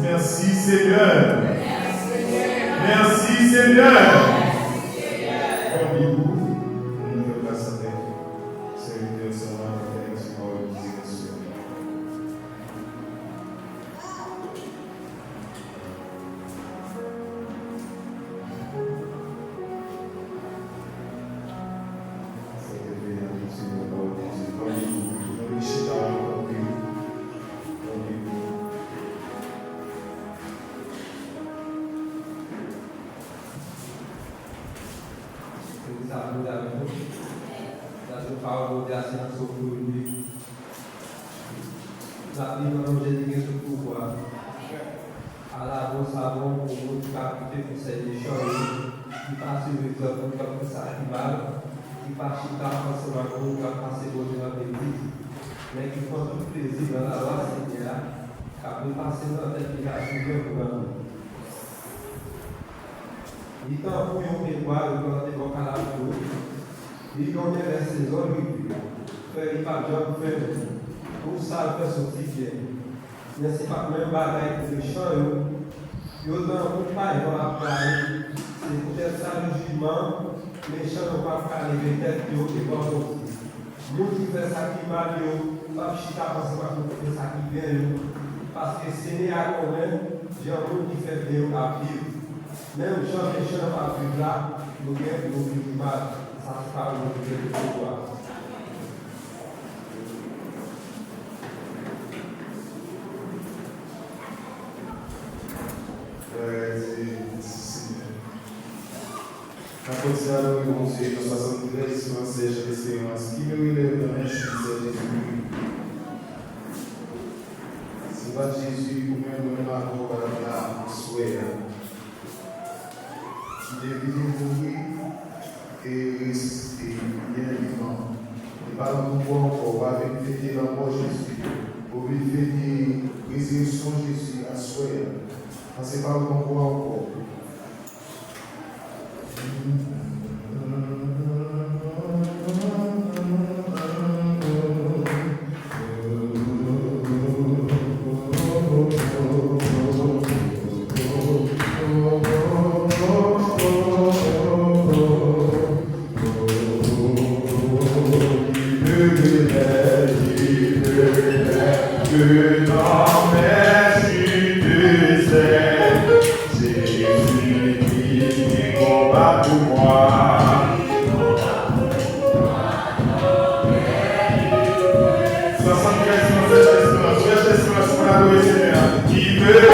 Merci Seigneur. Merci Seigneur. Comme vous, nous ne pas savoir. C'est une personne avec ce qu'on dit. Mais qui font tout plaisir dans la loi Seigneur, car nous passons dans cette vie à suivre pour nous. Il est temps pour nous de voir le corps de mon calabou. Il connaît les saisons, il fait pas de job, pour ça, il fait son petit bien. Mais ce n'est pas même bagaille pour le champ, il y a autant de pas, il va parler. C'est peut-être ça le jugement, mais les champs ne vont pas parler, peut-être qu'il y a des bons. Nous qui faisons ça qui mal, pas chita parce que nous faisons ça qui bien, parce que ce n'est à connaître, j'ai un monde qui fait bien à vivre. Même Jean et Jean pas vivre là, nous vivons mal, ça se parle de pouvoir. A continuare con Signore, nostra santitissima Sede di Signore, scrivere la nascenza di Gesù. Si va Gesù come una roba da suera. Devido lui e bien vivant. Et par le pouvoir encore, avec fêter la mort Jésus, pour lui fêter la résurrection Jésus à suera. C'est par le pouvoir encore. Oh,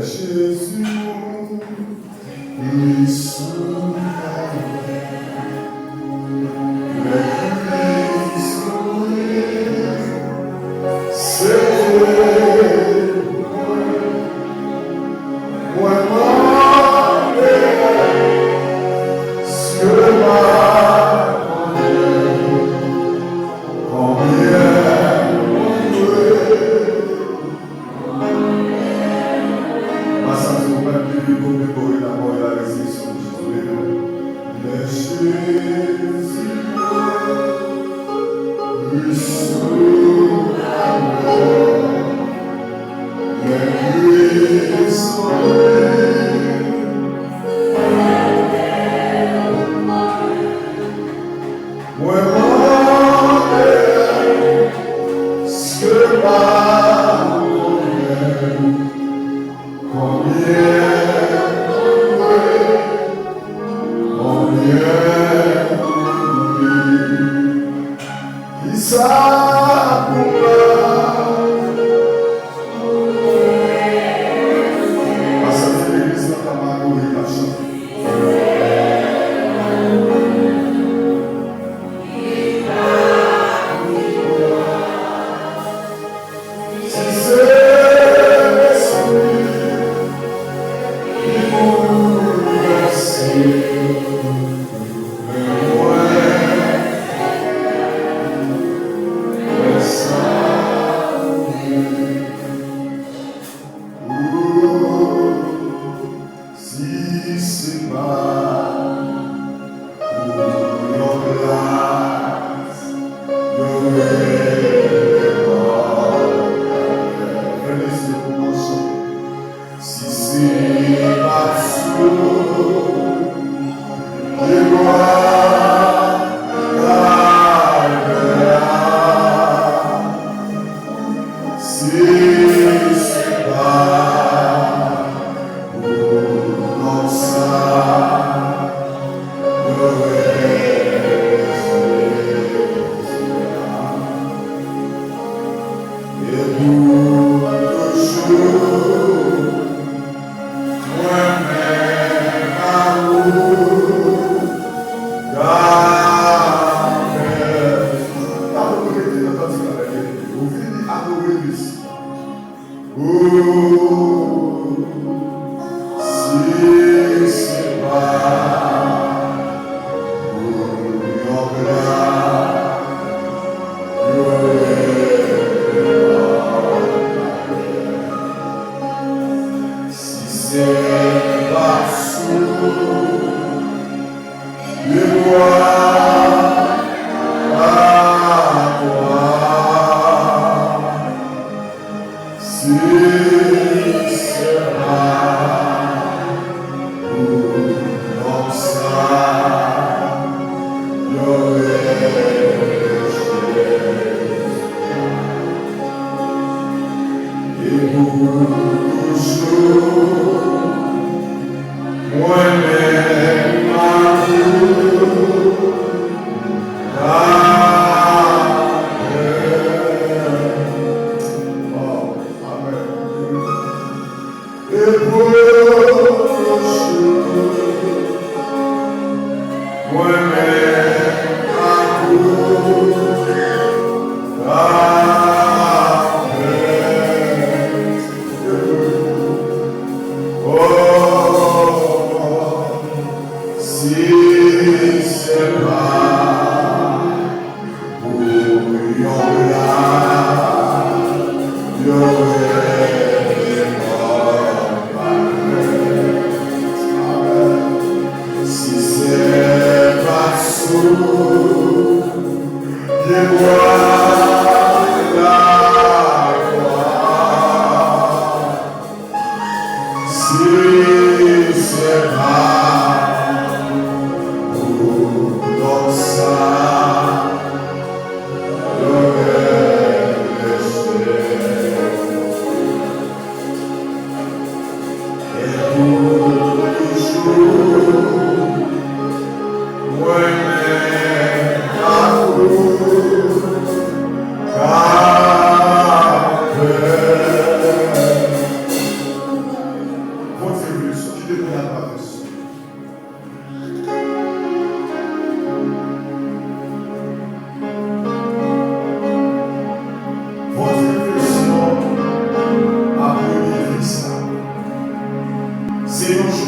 Jésus, lui sous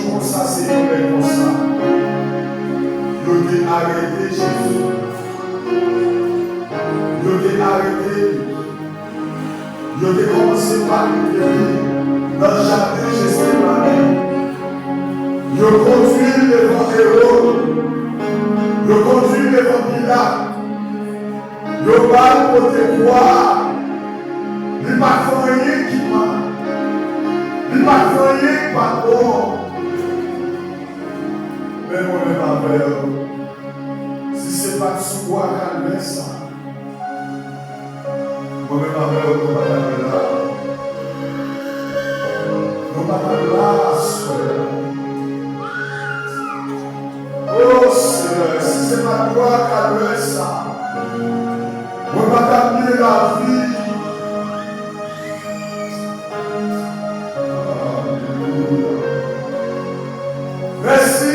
jour comme ça, c'est comme ça. Ils ont arrêté Jésus. Ils ont arrêté. Ils ont commencé par le début dans le jardin de Gethsémani. Ils ont conduit devant Hérode. Ils ont conduit devant Pilate. Ils ont parlé pour te voir. Ils n'ont pas fait rien qui m'a. Ils n'ont pas fait rien qui m'a bon. Mais mon frère, si ce n'est pas sous quoi calmer ça, moi-même, ma mère, nous ne pas là. Nous ne pas là, frère. Oh Seigneur, si ce n'est pas toi calmer ça, nous ne pas mieux la vie. Merci.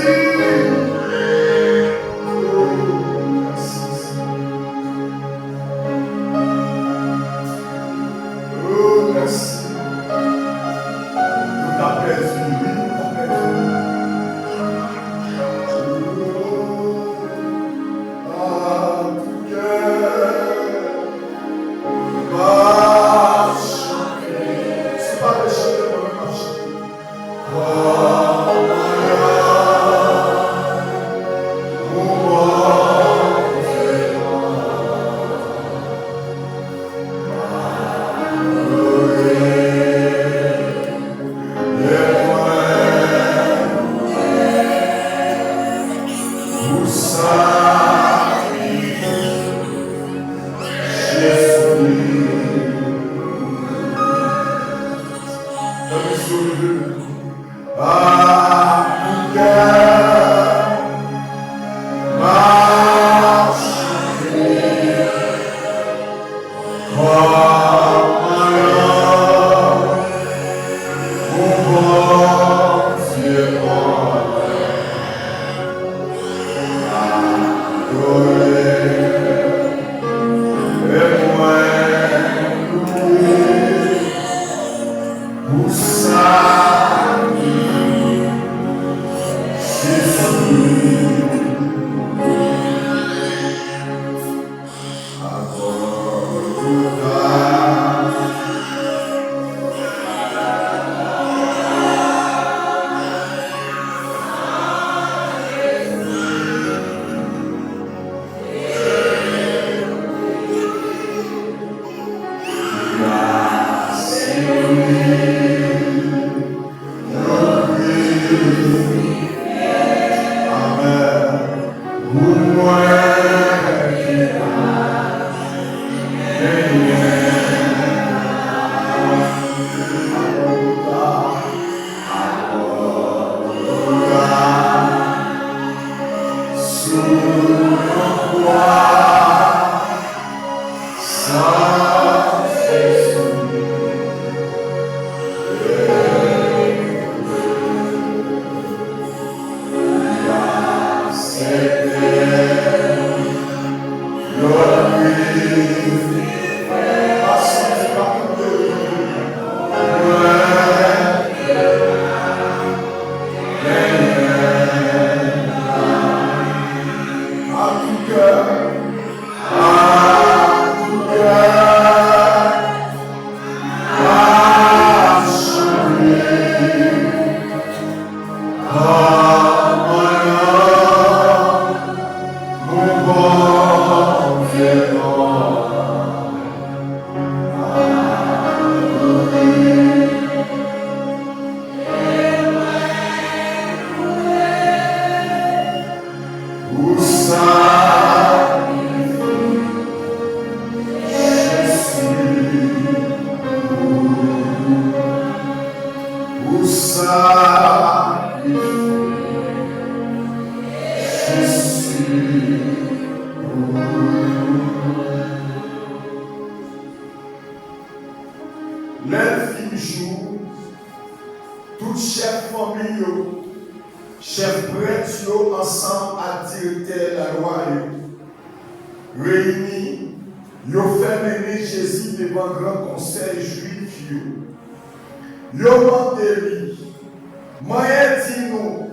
Moyen dit nous,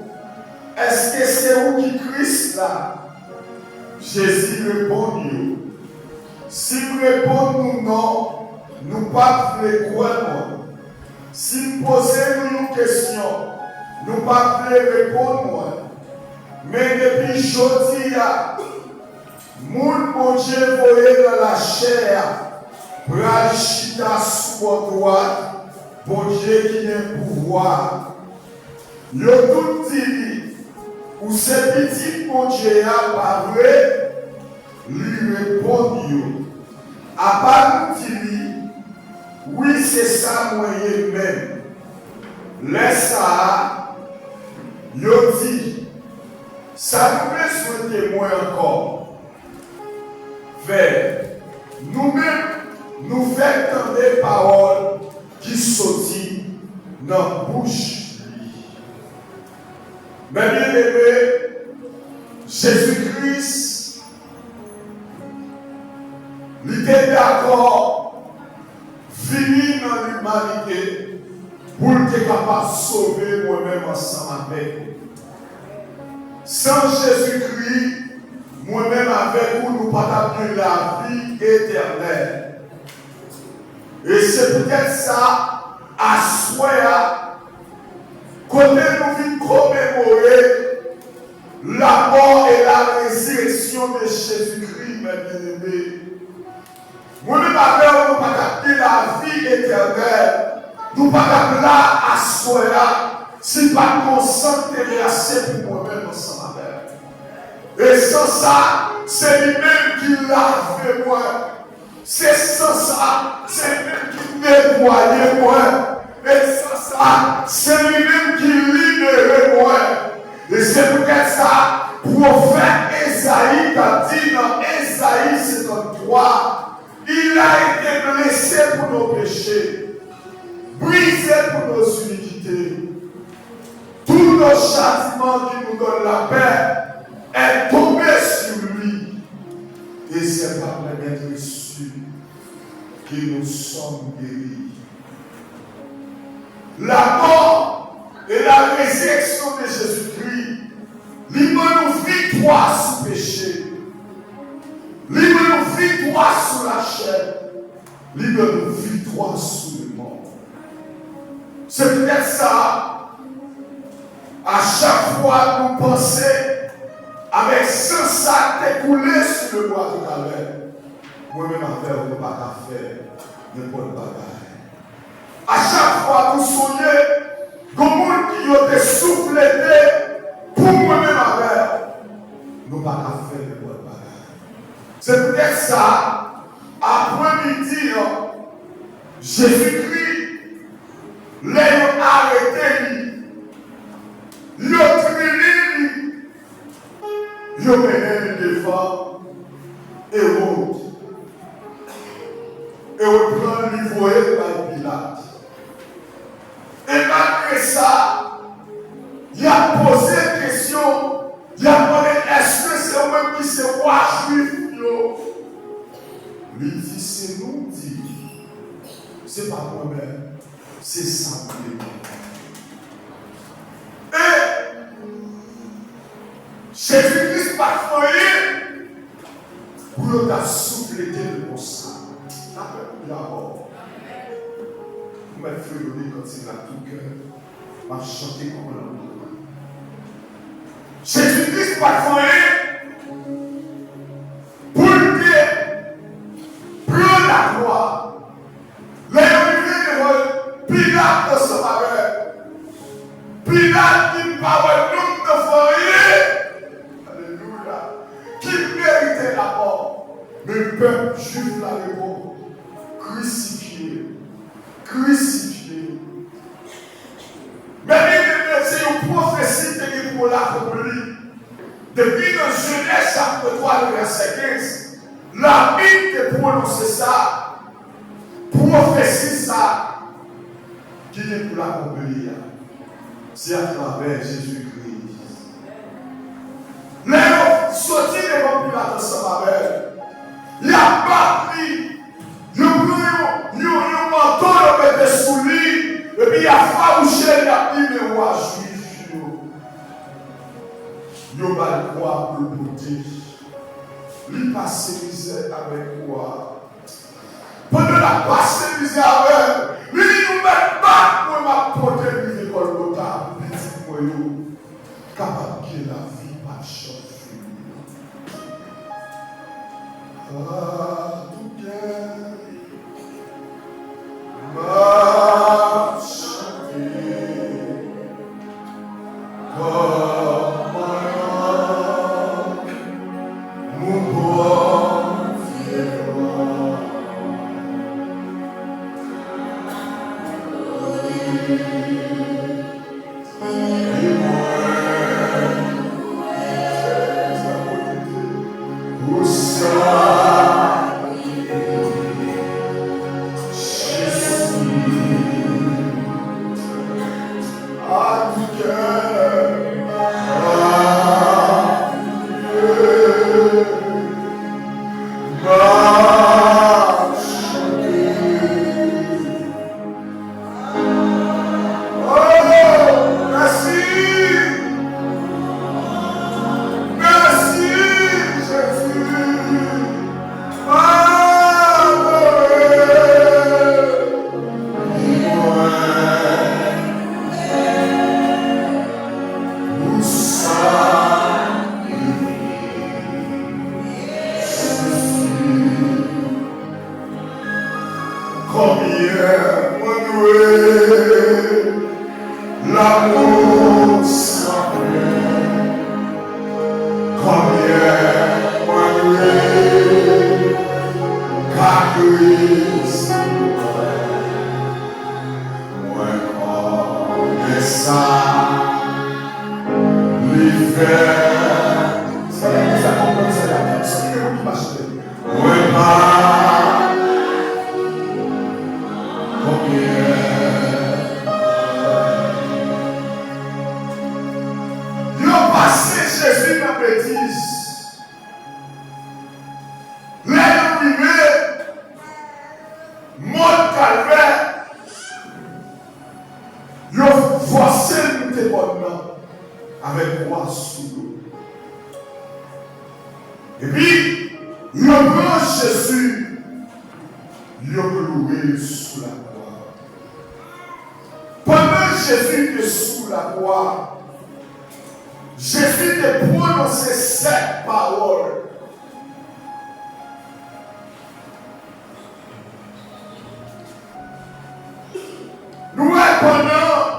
est-ce que c'est vous qui Christ là? Jésus répond nous. Si vous répondez nous non, nous pas voulons croire. Si vous posez nous une question, nous pas voulons répondre. Mais depuis aujourd'hui, mon bon Dieu voyait dans la chair, Brachita sous droite, bon Dieu qui a un pouvoir. Yo tout dit, ou ce petit bon Dieu a parlé, lui répond yo. À part dit, oui c'est ça moyen même. Laisse ça, yo dit, ça nous laisse un témoin encore. Vers nous-mêmes, nous faisons des paroles qui sortent dans la bouche. Mais bien aimé, Jésus-Christ, il était d'accord, venir dans l'humanité pour être capable de sauver moi-même ensemble avec vous. Sans Jésus-Christ, moi-même avec vous, nous ne pouvons pas la vie éternelle. Et c'est peut-être ça, à soi, quand nous vivons commémorer la mort et la résurrection de Jésus-Christ, mes bien-aimés. Moi-même avec vous, nous ne pouvons pas la vie éternelle. Nous ne pouvons pas là, à soi, si pas concentrer assez pour moi-même ensemble avec. Et sans ça, c'est lui-même qui lave moi. C'est sans ça, c'est lui-même qui nettoie moi. Et sans ça, c'est lui-même qui libère moi. Et c'est peut-être ça, prophète Esaïe a dit dans Esaïe 53, il a été blessé pour nos péchés, brisé pour nos iniquités. Tout le châtiment qui nous donne la paix est tombé sur lui. Et c'est par la maître sûr que nous sommes guéris. La mort et la résurrection de Jésus-Christ libre nous victoire sous péché, libre nous victoire sous la chair, libre nous victoire sous le monde. C'est peut-être ça, à chaque fois que nous pensons avec ce sac écoulé sur le bois de Calais, moi-même avec vous, ne pas faire n'importe quoi. À chaque fois que vous soyez comme monde qui a été soufflé pour moi-même avec, nous ne pouvons pas faire n'importe quoi. C'est peut-être ça, après-midi, Jésus-Christ, les arrêté, il a traîné, il a mené devant et honte. Et on prend l'ivoire par Pilate. Et malgré ça, il a posé une question. Il a demandé, est-ce que c'est moi qui se roi juif? Il dit, c'est nous, dit. C'est pas moi-même. C'est ça. Et Jésus-Christ pas foyer pour nous souffler le bon sang. D'abord, vous m'avez fait donner quand il a tout cœur, m'a chanté comme un homme. Jésus-Christ pas foyer pour prendre la gloire. Les arrivés devant Pilate de ce malheur. Pilate qui parle nous de foyer. Alléluia. Qui méritait la mort. Mais le peuple juif la répond. Crucifié. Crucifié. Mais c'est une prophétie qui pour l'accomplir. Depuis le Genèse chapitre 3, verset 15, la Bible te prononce ça, prophétie ça, qui est pour l'accomplir. C'est à travers Jésus-Christ. Les sortis devant Pilate ensemble avec, il a battu. Il manteau, il a mis sous lui, et puis il a farouché, il a dit, mais roi juif. yo va croire pour le protéger. Lui passe misère avec quoi? Pendant la passe misère avec, lui nous met pas pour ma protéger l'école locale, petit moyen, capable que la vie pas chauffer. Ah, tout est m'a chanté. Avec quoi sous l'eau. Et puis, le grand Jésus, il a cloué sous la croix. Pendant Jésus était sous la croix, Jésus a prononcé cette parole. Nous pendant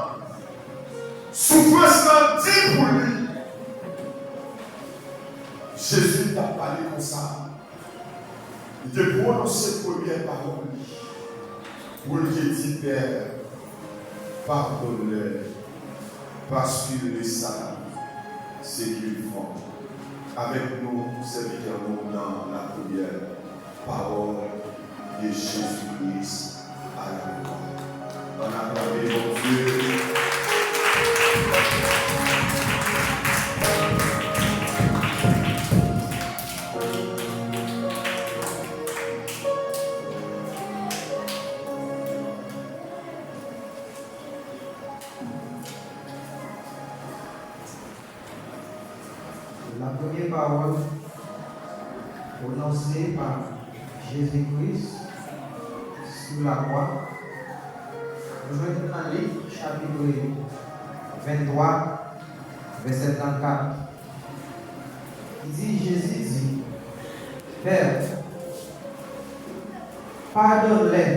souffrance dit pour lui. Jésus t'a parlé comme ça. Il t'a prononcé première parole. Pour lui dit, Père, pardonne-les, parce qu'ils ne savent ce qu'ils font. Avec nous, serviteurs, dans la première parole de Jésus-Christ à la croix. On a parlé mon Dieu. La première parole prononcée par Jésus-Christ sur la croix, nous venons dans Luc chapitre 23, verset 34. Il dit, Jésus dit, Père, pardonne-les,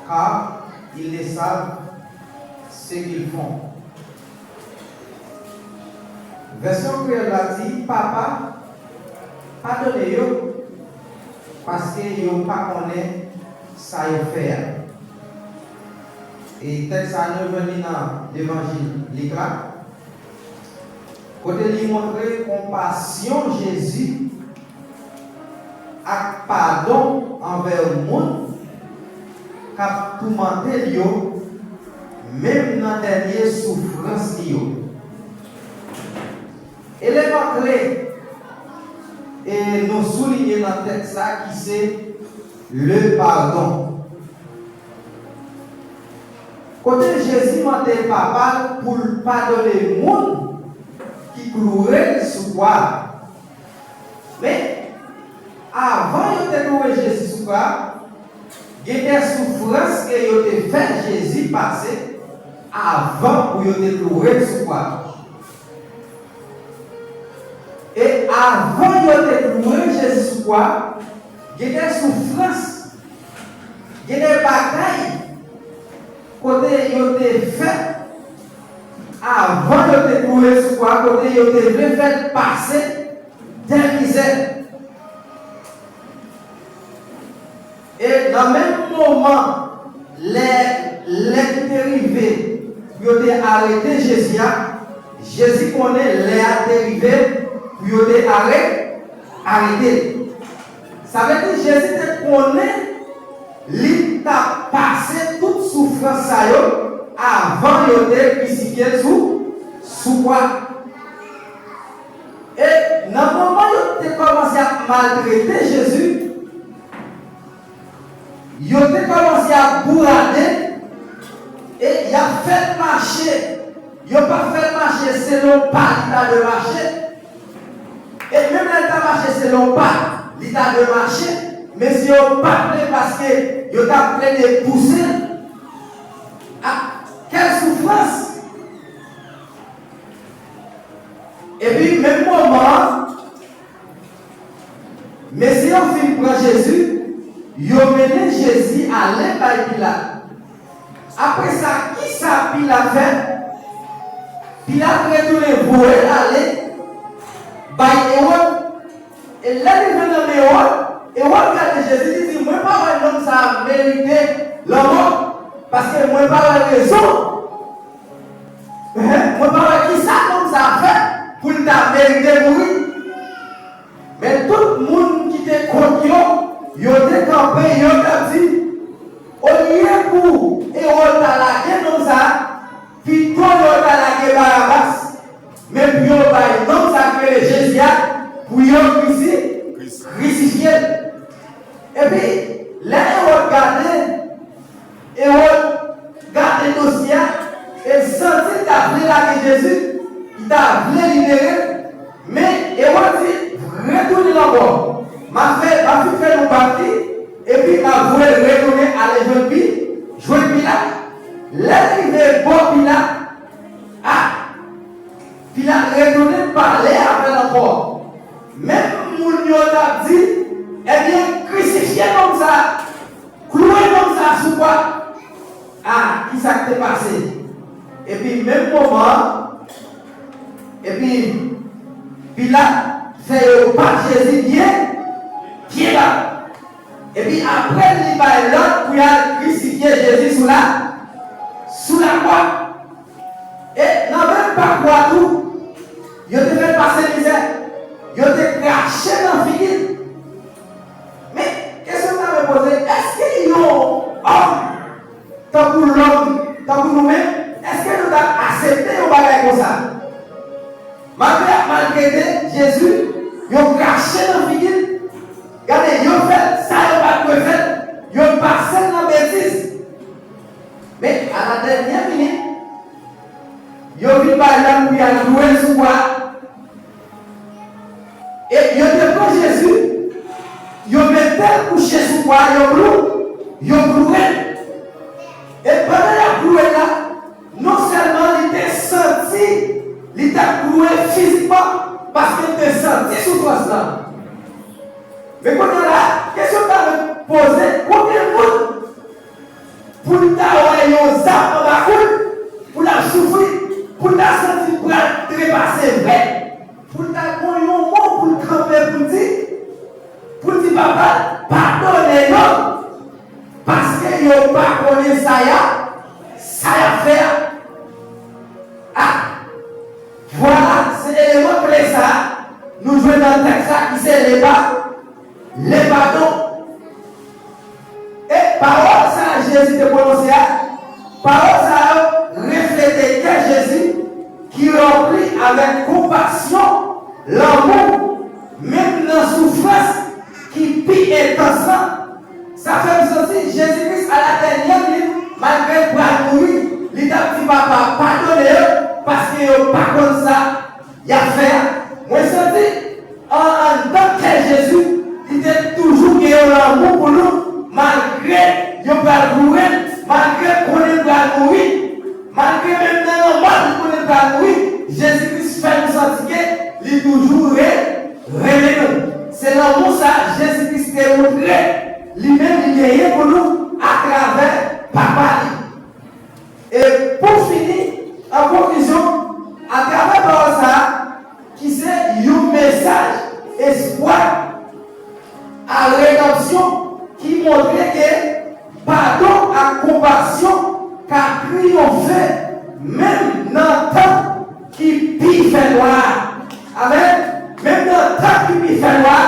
car ils ne savent ce qu'ils font. Version créole a dit, Papa, pardonnez-le, parce qu'ils n'ont pas connaît ça y fait. Et texte ça nous venu dans l'évangile là. Côté lui montrer compassion Jésus et pardon envers le monde qui a tourmenté yo même dans la dernière souffrance yo. Élément clé et nous souligner dans le texte là qui c'est le pardon. Côté Jésus m'a dit papa pour pardonner le monde qui clouait sous quoi. Mais avant de clouer Jésus sous quoi, il y a des souffrances que vous avez fait Jésus passer avant pour vous clouer sous quoi. Et avant de clouer Jésus sous quoi, il y a des souffrances, il y a des batailles côté vous avez fait avant de clouer sous quoi, côté vous avez fait passer des misères. Et dans le même moment, les dérivés, ils ont arrêté Jésus. Jésus connaît les dérivés, ils ont arrêté. Ça veut dire que Jésus connaît, il a passé toute souffrance avant de crucifié sous quoi. Et dans le moment où il a commencé à maltraiter Jésus, il a commencé à bourrader et il a fait marcher. Il n'a pas fait marcher selon pas l'état de marcher. Et même l'état de marcher selon pas l'état de marcher, mais si on ne pas parce que il a plein de pousser, ah, quelle souffrance! Et puis, même moment, mais si on finit pour Jésus, ils ont mené Jésus à l'aide par Pilate. Après ça, qui ça Pilate fait? Pilate retourne voir aller par Hérode. Et là, il vient dans Hérode. Et on regarde Jésus, il dit, moi, pas un homme, ça a mérité la mort. Parce que moi, pas la raison. Moi, pas qui ça, comme ça a fait pour t'a mérité mourir. Mais tout le monde qui était contre ils ont décampé, ils ont dit, au lieu pour Hérode à la comme ça, puis toi, Hérode à la Barabbas, mais puis on va non sacré Jésus pour y crucifier. Et puis, là, Hérode gardait le dossier et sentit d'appeler la Jésus, il t'a voulu libérer, mais Hérode dit, retournez là-bas. Ma fille fait nous partir et puis m'a voulu retourner à l'évêque, jouer Pilate. L'arrivée bon Pilate, Pilate retourné parler avec l'enfant. Même Mounio a dit, eh bien, crucifié comme ça, cloué comme ça, sous quoi? Qui ça t'est passé? Et puis, même moment, et puis, Pilate fait pas Jésus bien. Qui est là? Et puis après, il va l'autre pour y crucifier Jésus sous la croix. Et n'a même pas quoi tout. Il te fait passer misère. Il te craché dans la figure. Mais qu'est-ce que tu as posé? Est-ce qu'il y a un homme, tant pour l'homme, tant pour nous-mêmes, est-ce que nous avons accepté un bagage comme ça? Malgré Jésus, il a craché dans la figure. Regardez, ils ont fait ça, ils n'ont pas fait, ils ont passé dans la bêtise. Mais à la dernière minute, ils ont vu par là où il y a loué sous quoi. Et ils ont pris Jésus, ils ont mis couché sous quoi, ils ont cloué. Et pendant la cloué là, non seulement il était senti, il était cloué physiquement, parce qu'il était senti sous toi là. Mais quand on a la question que tu as posée, combien de monde pour t'avoir un zap dans la cour, pour la souffrir, pour la sentir, pour la trépasser vrai, pour t'avoir un mot pour camper, pour dire papa, pardonnez-nous, parce que vous pas connu ça a fait. Voilà, c'est l'élément clé ça, nous jouons dans le texte qui c'est les bâtons. Et parole ça, Jésus te prononcé, parole ça, refléter que Jésus qui remplit avec compassion, l'amour, même dans la souffrance qui pique intense. Ça fait me sentir Jésus-Christ à la dernière minute, malgré pour mourir, il a dit papa, pardonnez-le, parce qu'il n'y a pas comme ça, il a fait. Moi, je dis, en tant que Jésus, il était toujours qu'il y a l'amour pour nous, malgré qu'il va mourir, malgré qu'on va mourir, malgré même dans le monde qu'on va mourir, Jésus-Christ fait nous sentir qu'il est toujours révélé. C'est l'amour ça, Jésus-Christ est montré, lui-même il est pour nous à travers Papa. Et pour finir, en conclusion, à travers ça, qui c'est un message espoir à rédemption qui montrait que pardon à compassion qu'a triomphé même dans le temps qui fait noir. Amen. Même dans le temps qui fait noir,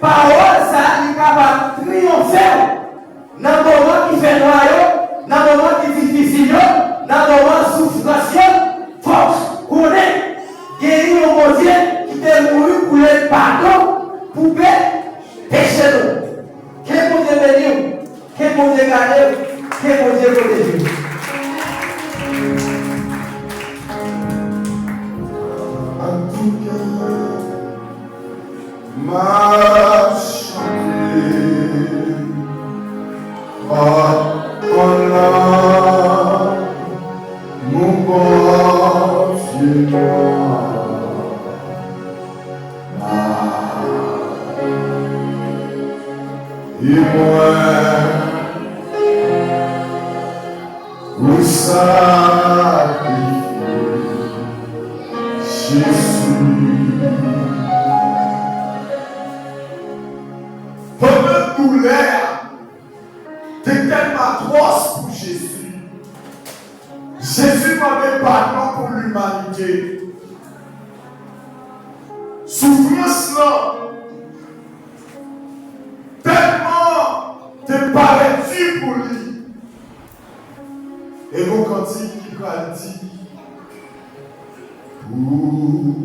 parole ça est capable de triompher dans le moment qui fait noir, dans le moment qui est difficile, dans le moment de souffrance, force, connaît, guérir au bon Dieu qui est mouru pour le pardon, pour pécher nous. Que mon Dieu bénisse, que mon Dieu garde, que mon Dieu protège. En tout cas, ma chérie, on a mon bon Dieu. Et moi, vous sacrifiez Jésus. Votre douleur était tellement atroce pour Jésus. Jésus m'avait pardon pour l'humanité. Souffrance là, tellement te paraît-tu pour lui. Et mon cantique qui va dire pour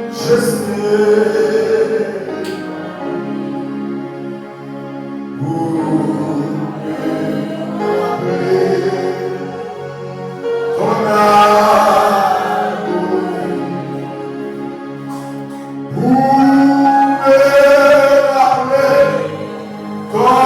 je sais pour ton amour, pour me rappeler ton maître,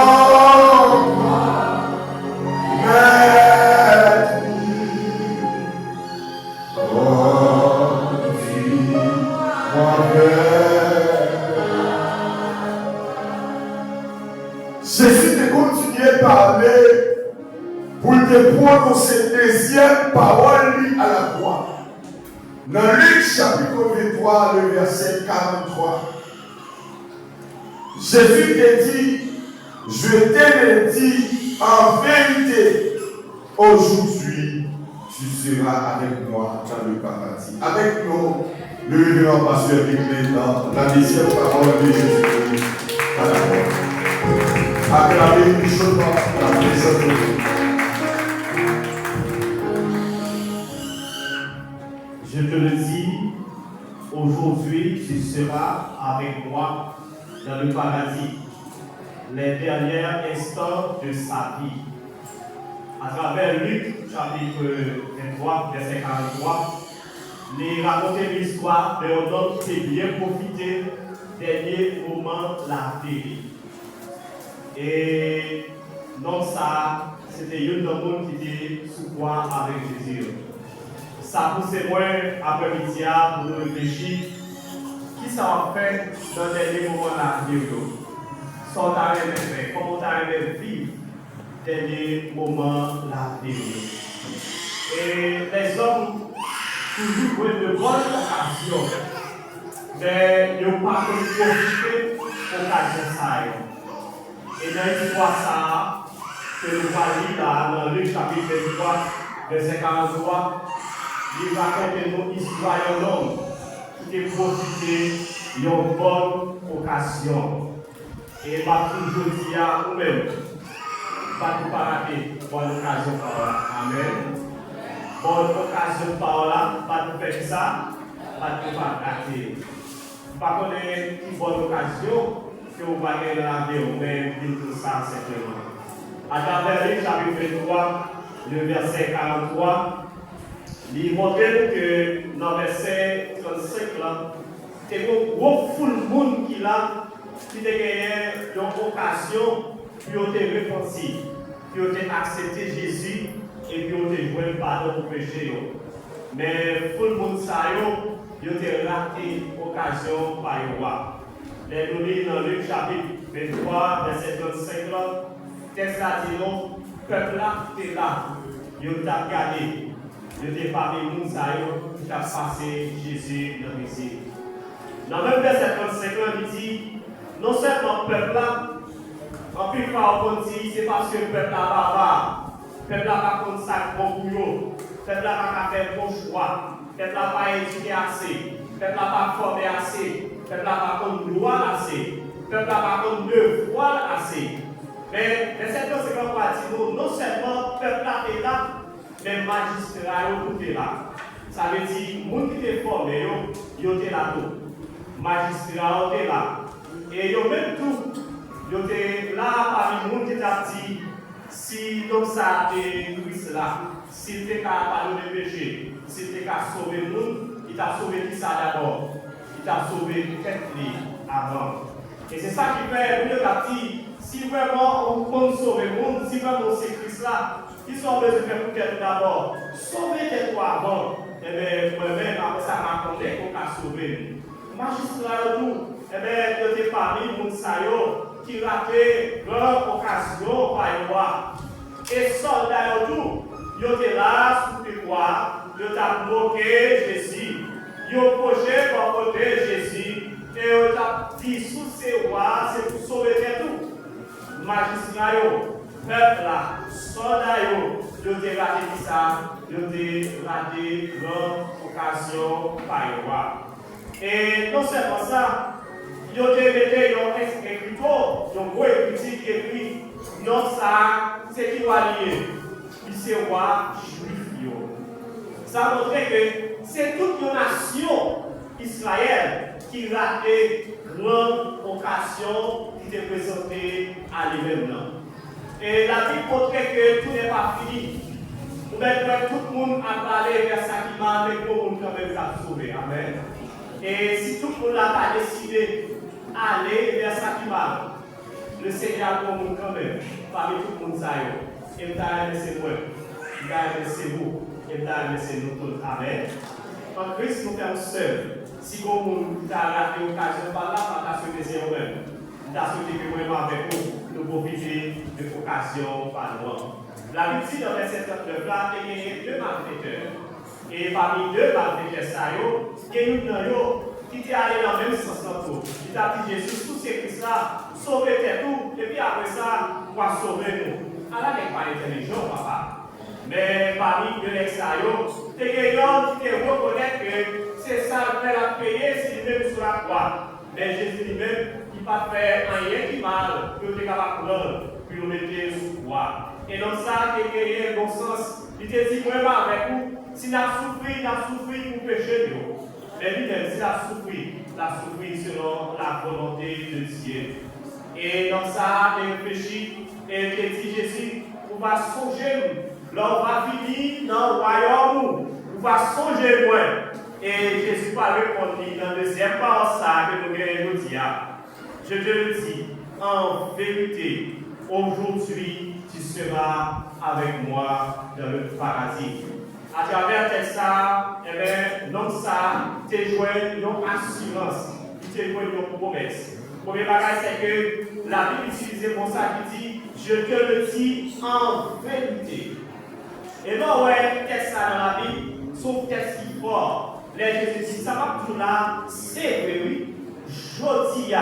Jésus te continué à parler pour te prononcer deuxième parole à la croix. Dans Luc chapitre 23, le verset 43. Jésus te dit, je te le dis en vérité, aujourd'hui tu seras avec moi dans le paradis. Avec nous, le révérend pasteur Victor dans la deuxième parole de Jésus-Christ à la croix. Acclamez chaudement la présence de Dieu. Je te le dis, aujourd'hui tu seras avec moi dans le paradis, les derniers instants de sa vie. À travers Luc, chapitre 23, verset 43, il raconte l'histoire d'un homme qui s'est bien profité des derniers moments de la vie. Et donc ça, c'était un homme qui était sous quoi avec Jésus. Ça poussait moi après-midi pour nous réfléchir. Qui ça va faire dans les derniers moments de la vie? Sans t'arrêter de faire, comment t'arrêter de vivre les derniers moments de la vie? Et les hommes toujours ont de bonnes occasions, mais ils n'ont pas profité de l'occasion. Et dans l'histoire ça, que nous voyons là dans Luc chapitre 23, verset 43, il raconte une histoire d'un homme qui a profité d'une bonne occasion. Et pas toujours dire à nous-mêmes, pas tout rater bonne occasion par là. Amen. Bonne occasion par là, pas tout faire ça, pas tout rater. Pas connaître une bonne occasion que vous voyez dans la vie, mais tout ça simplement. À travers Luc chapitre 23, le verset 43, Il montre que dans le verset 35, c'est un gros foule de monde qui a gagné une occasion pour te repentir, pour te accepter Jésus et pour te jouer le pardon pour péché. Mais tout le monde sait que tu as raté l'occasion par le roi. Les données dans Luc chapitre 23, verset 35, texte là dit non, peuple là, tu es là, tu as regardé, tu t'es parmi nous, tu as passé Jésus dans les yeux. Dans le même verset 35, il dit non seulement le peuple là, en plus par contre, c'est parce que le peuple là bavard, le peuple là pas contre ça bon bouillon, le peuple là pas faire bon choix, le peuple là pas éduqué assez, le peuple là pas formé assez, le peuple là pas contre loi assez, le peuple là pas contre devoir assez. Mais verset 35 dit non seulement le peuple là est là, mais le magistrat est là. Ça veut dire que les gens qui étaient formés, ils étaient là tout. Magistrat était là. Et ils même tout, ils étaient là parmi les gens qui étaient dit, si donc ça était Christ là, s'il était capable de pardonner le péché, s'il était capable de sauver le monde, il t'a sauvé qui ça d'abord. Il t'a sauvé tête avant. Et c'est ça qui fait, nous le dit, si vraiment on compte sauver le monde, si vraiment c'est Christ là, ils sont besoin de faire pour tête d'abord. Sauver tête avant. Eh bien, moi-même, après ça m'a compté qu'on a sauvé. Magistrat tout, eh bien, il y a parmi les gens qui raté leur occasion par le roi. Et soldats tout, ils étaient là sous le roi, ils ont moqué Jésus, ils ont projeté par côté Jésus, et ils ont dit sous ces rois, c'est pour sauver tout. Magistrat, peuple là, soldats, ils ont raté ça, ils ont raté leur occasion par le roi. Et non seulement ça, ils ont été écriture, ils ont gros écrit qui écrit, non ça, c'est qui va lier, c'est roi juif. Ça montre que c'est toute une nation Israël qui ratait grande occasion qui était présentée à l'événement. Et la Bible montre que tout n'est pas fini. Tout le monde a parlé vers ça qui m'a mais tout le monde quand même l'a sauvé. Amen. Et si tout le monde n'a pas décidé d'aller vers ça qui m'a, le Seigneur pour nous quand même, parmi tout le monde ça y est. Et t'as aimé c'est moi, t'as aimé c'est vous, et t'as aimé c'est nous tous. Amen. En Christ nous sommes seuls. Si vous avez raté l'occasion par là, pas souhaité c'est vous-même. T'as souhaité que moi avec vous, nous profiter de l'occasion par nous. La Bible dit dans le verset 39 là, il y a deux malfaiteurs. Et parmi deux malfaiteurs, il y a une qui était allé dans le même sens que tout. Il t'a dit Jésus, tout ce Christ là, sauvez tout, et puis après ça, on va sauver nous. Alors, n'est pas intelligent, papa. Mais parmi deux extérieurs, il y a une qui reconnaît que c'est ça le Père a payé, c'est lui-même sur la croix. Mais Jésus lui-même, il n'a pas fait rien qui mal, que tu es capable de prendre, puis le mettre sur la croix. Et dans ça, il y a un bon sens. Il te dit, moi, avec vous, si nous avons souffert pour pécher, mais lui-même, s'il a souffert selon la volonté de Dieu. Et dans ça, il réfléchit, et il te dit, Jésus, on va songer, là, on va finir dans le royaume, on va songer, moi. Et Jésus va répondre dans le deuxième part, ça, que nous venons de dire. Je te le dis, en vérité, aujourd'hui, tu seras avec moi dans le paradis. À travers ça, eh bien, non ça, tu as joué une assurance, tu as joué une promesse. Le premier bagage, c'est que la Bible utilise pour ça qui dit, je te le dis en vérité. Et non, ouais, qu'est-ce ça dans la Bible, sauf qu'est-ce qui est fort. Les Jésus dit, ça va tout là, c'est vrai, oui. Je dis,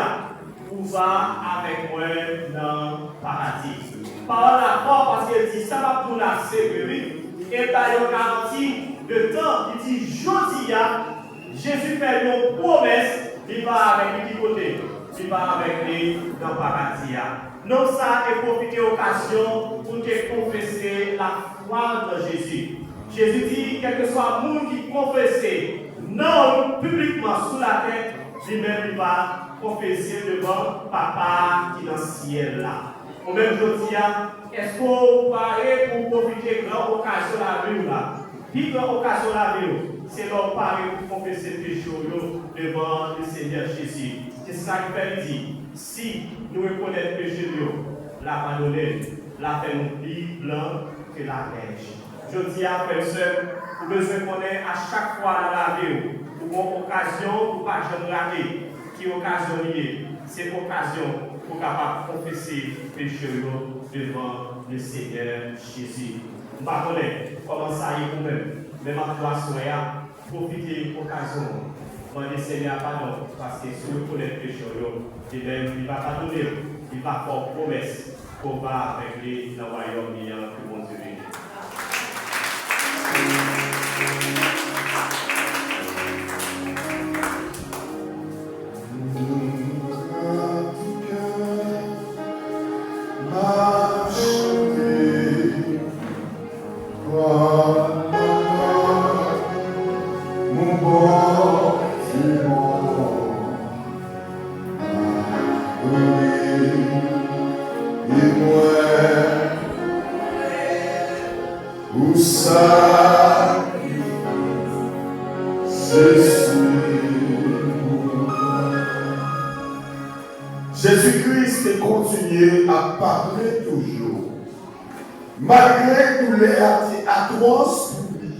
vous va avec moi dans le paradis. Par la foi, parce qu'il dit, ça va tout là, c'est vrai, oui. Et par une garantie de temps, il dit, je dis, Jésus fait une promesse, il va avec lui du côté, il va avec lui dans le paradis. Donc ça, et profiter de l'occasion pour te confesser la foi de Jésus. Jésus dit, quel que soit le monde qui confesse, non publiquement sous la tête, lui-même il va confesser devant Papa qui est dans le ciel là. Au même jour, est-ce qu'on paraît pour profiter de grande occasion de la vie là? Puis dans l'occasion la vie, c'est leur parler pour confesser le péché devant le Seigneur Jésus. C'est ça qui fait dire, si nous reconnaissons le péché, la pardonner, la fait nous plus blanc que la neige. Je dis à personne, vous besoin de connaître à chaque fois dans la vie, pour une occasion, pour ne pas jamais rater, qui est occasion liée. C'est l'occasion pour capable confesser le péché devant le Seigneur Jésus. Je ne sais pas comment ça y est vous-même, même en toi, soyez, profitez de l'occasion. Demandez Seigneur pardon, parce que si vous connaissez le péché, il va pardonner, il va faire promesse qu'on va régler dans le royaume que bon Dieu veut. Jésus-Christ continue à parler toujours. Malgré tous les actes atroces pour lui.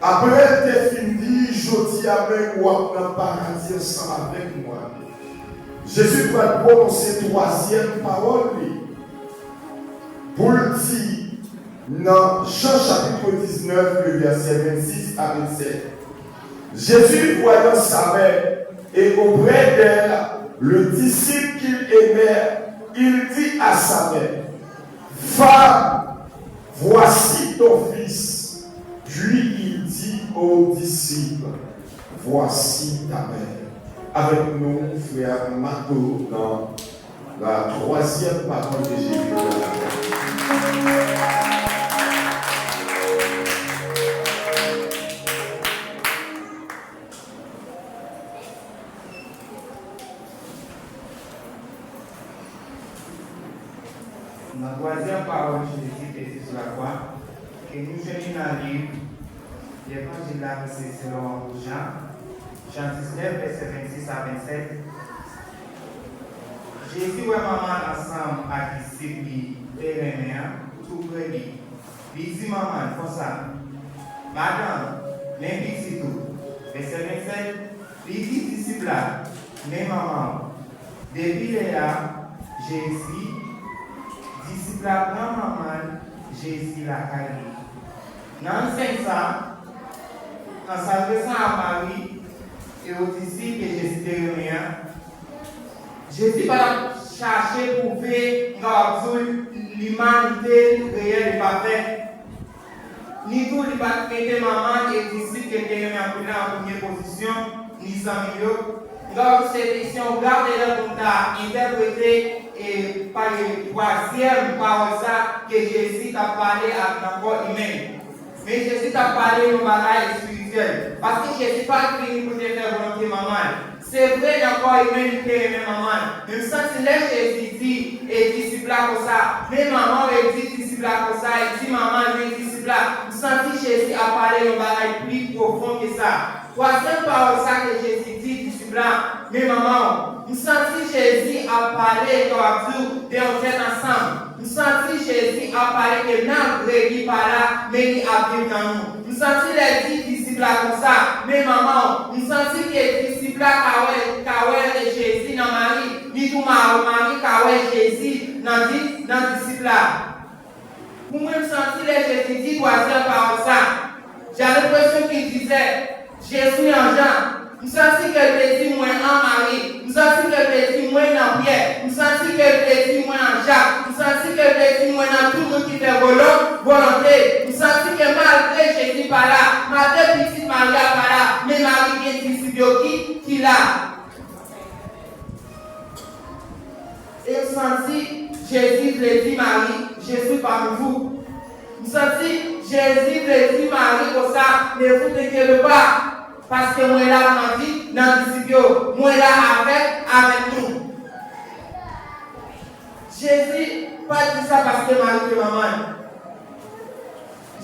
Après t'es fini, je dis avec moi dans le paradis ensemble avec moi. Jésus va prononcer troisième parole pour le dire dans Jean chapitre 19, le verset 26 à 27. Jésus voyant sa mère et auprès d'elle le disciple qu'il aimait, il dit à sa mère, femme, voici ton fils. Puis il dit aux disciples, voici ta mère. Avec nous, frère Marteau, dans la troisième parole de Jésus. La troisième parole de Jésus est sur la croix, que nous venons dans le livre, l'évangile c'est selon Jean 19, verset 26 à 27. Jésus et maman ensemble à disciples et les tout près de lui. Il dit maman, comme ça. Madame, l'invite tout. Verset 27, il dit disciples là, mais maman, depuis là, Jésus, disciple là, grand maman, Jésus la caille. Dans le sens ça, en s'adressant à Marie et aux disciples que Jésus était remis, Jésus va chercher pour voir l'humanité réelle et parfaite. Ni tout les pas mettre maman et disciples qui étaient remis en première position, ni sans milieu. Donc, si on regarde le contact interprété et par le troisième parole ça que Jésus a parlé à notre humain. Mais Jésus a parlé de bagaille spirituel. Parce que Jésus n'a pas fini pour te faire volonté maman. C'est vrai encore humanité, mais maman. Même si Jésus dit et disciple comme ça, mais maman elle dit disciple comme ça, et dit maman elle dit disciple. Vous sentez Jésus a parlé de bagaille plus profond que ça. Troisième parole ça que Jésus dit disciple. Mais maman, vous sentez Jésus a parlé de tête ensemble. Nous sentons Jésus a parlé que nous ne pas là, mais il a vécu dans nous. Nous sentons les disciples comme ça, mais maman, nous sentons que les disciples qui Jésus dans Marie, ni tout Marie qui Jésus dans les disciples là. Pour moi, nous sentons les Jésus dit troisième parole ça. J'ai l'impression qu'il disait Jésus en Jean. Nous sentons que le dit moins en Marie. Nous sentons que le dit moins en Pierre. Nous sentons que le dit moins en Jacques. Nous sentons que le dit moins dans tout le monde qui fait volonté. Nous sentons que malgré Jésus par là, malgré petite Marie par là, mais Marie est disciple qui là. Et nous sentons Jésus le dit Marie, je suis parmi vous. Nous sentons Jésus le dit Marie comme ça, ne vous inquiétez pas. Parce que moi là, dans le disciple, moi là avec nous. Jésus pas dit ça parce que Marie est maman.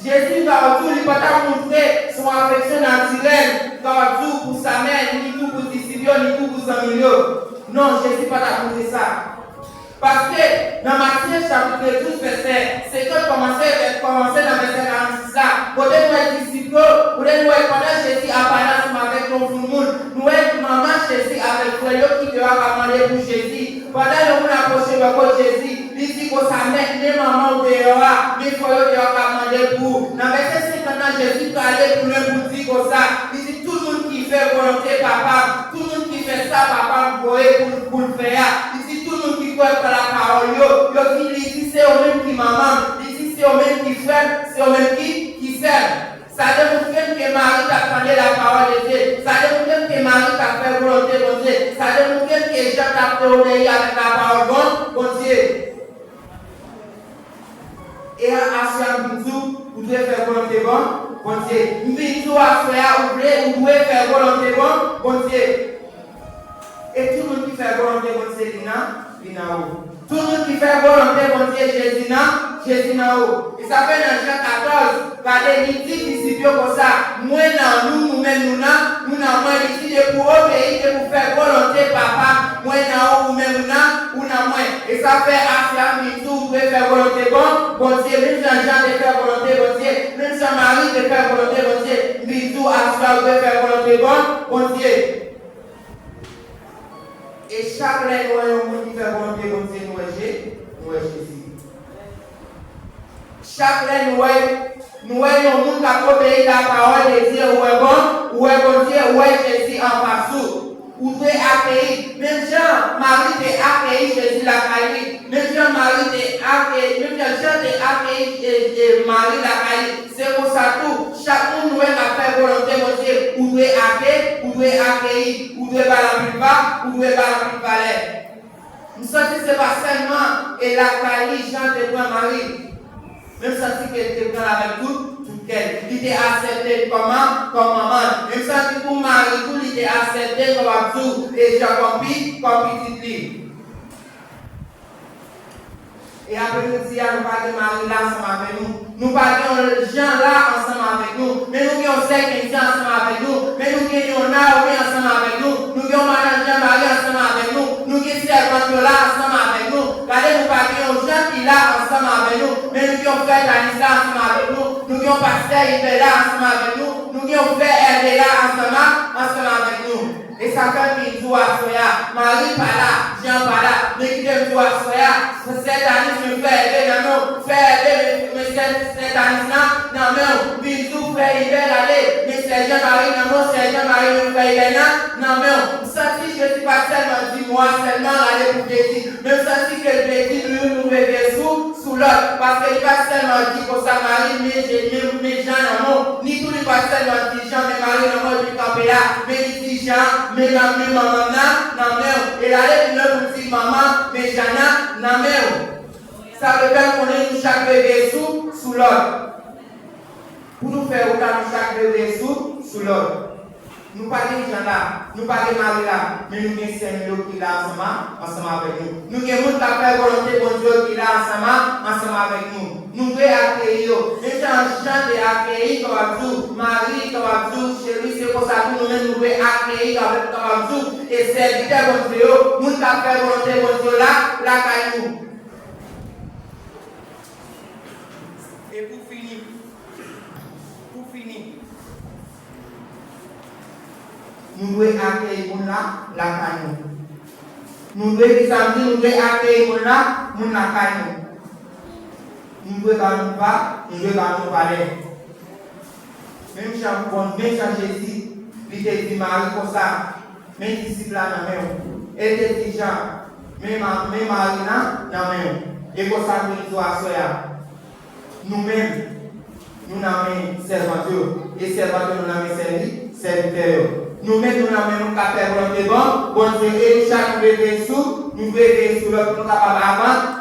Jésus va tout, il va montrer son affection naturelle, va tout pour sa mère, ni tout pour disciples, ni tout pour son milieu. Non, Jésus va montrer ça. Parce que dans Matthieu chapitre 12, verset, c'est que commencer dans verset 46 là, pour nous disciples, pour nous pendant Jésus apparaît avec tout le monde, nous maman Jésus avec frère qui doit demander pour Jésus. Pendant que nous approchons de Jésus, il dit que sa mère, les mamans dehors, les frères doivent demander pour. Dans verset 50, Jésus parlait pour le pour dire comme ça, il dit tout le monde qui fait volonté papa, tout le monde qui fait ça papa pour le faire. Il dit tout le monde qui croit par la parole, il dit c'est au même qui maman, il dit c'est au même qui frère, c'est au même qui sert. Ça démontre que Marie t'a parlé la parole de Dieu. Ça démontre que Marie t'a fait volonté de Dieu. Ça démontre que Jean t'a fait obéir avec la parole de Dieu. Et à ce moment-là, vous devez faire volonté bon Dieu. Nous devons faire vous devez faire volonté bon Dieu. Et tout le monde qui fait volonté bon Dieu, il n'a où. Tout le monde qui fait volonté bon Dieu, Jésus n'a où. Et ça fait dans Jean 14, regardez, il dit disciples comme ça, moi dans nous-mêmes, nous n'avons moins ici de pour obéir, de pour faire volonté papa, moi dans nous-mêmes, nous n'avons moins. Et ça fait affaire, tout, vous pouvez faire volonté bon Dieu, même Jean de faire volonté bon Dieu, même Jean-Marie de faire volonté bon Dieu, mais tout, affaire, vous pouvez faire volonté bon Dieu. Et chaque monde qui fait volonté bon Dieu, nous est Jésus. Chaque nous voyons un monde qui a obéi la parole de Dieu, où est bon Dieu, où est Jésus en partout. Où tu es accueilli. Même Jean-Marie t'a accueilli Jésus la caille. Même Jean-Marie t'a accueilli, même Jean t'a accueilli Marie la caille. C'est pour ça tout. Chaque monde nous a fait volonté de Dieu. Où tu es accueilli, où tu es accueilli, où tu es par la plupart, où tu es par la plupart. Nous sentons que ce n'est pas seulement et la caille, Jean te prend Marie. Même si qu'elle te prend avec tout qu'elle. Il était accepté comme maman. Même si pour Marie, tout il était accepté comme tout. Et Jean comme petit. Et après nous disons, nous parlons Marie là ensemble avec nous. Nous parlons Jean là ensemble avec nous. Mais nous avons 5 ensemble avec nous. Mais nous avons Naomi ensemble avec nous. Nous avons Madame Jean-Marie ensemble avec nous. Nous avons Servante là ensemble avec nous. Regardez, nous parlons Jean qui là ensemble avec nous. Mais nous avons Frère Danis là ensemble avec nous. Nous avons Pasteur Yves là ensemble avec nous. Nous avons Frère Hervé là ensemble avec nous. Et ça fait qu'il joue à Soya. Marie pas là, Jean pas là. Mais qui aime jouer à Soya. Cette année, je me fais aider dans nous. Faire aider, mais cette année, non, non. Puis tout fait hiver aller. Mais c'est Jean-Marie, non, c'est Jean-Marie, nous fait hiver, non, non. Si je ne suis pas seulement 10 mois, seulement aller pour Betty. Même si que Betty, nous réveillons sous l'autre. Parce qu'il pas seulement dit pour ça, Marie, mais Jean, non, ni tous les pas seulement dit Jean, mais Marie, non, du campé là. Mais il dit Jean, mais maman, non, et là, il nous dit maman, mais Jana, non, ça veut dire qu'on est chaque bébé sous l'autre. Pour nous faire autant chaque bébé sous l'autre. Nous parlons de gens là, nous parlons de Marie là, mais nous avons 5 millions qui là ensemble avec nous. Nous avons monde qui a fait volonté de Dieu qui là ensemble avec nous. Nous devons accueillir. Les gens de accueillir comme tout, Marie comme tout, chérie, c'est pour ça que nous-mêmes nous devons accueillir comme tout. Et serviteur de Dieu, nous qui a fait volonté de Dieu là, caillou. Et pour finir, nous devons accueillir la caillou. Nous devons accueillir la caillou. Nous devons nous parler. Même Jean Jésus, il te dit Marie comme ça, mes disciples là dans même. Et te dit Jean, mes Marie dans même. Et comme ça, nous sommes nous-mêmes, nous n'avons serviteurs. Et serviteurs, nous n'avons serviteurs. Nous-mêmes, nous n'avons pas fait volonté bon Dieu, et chaque bébé sous, nous bébé sous l'autre, nous sommes capables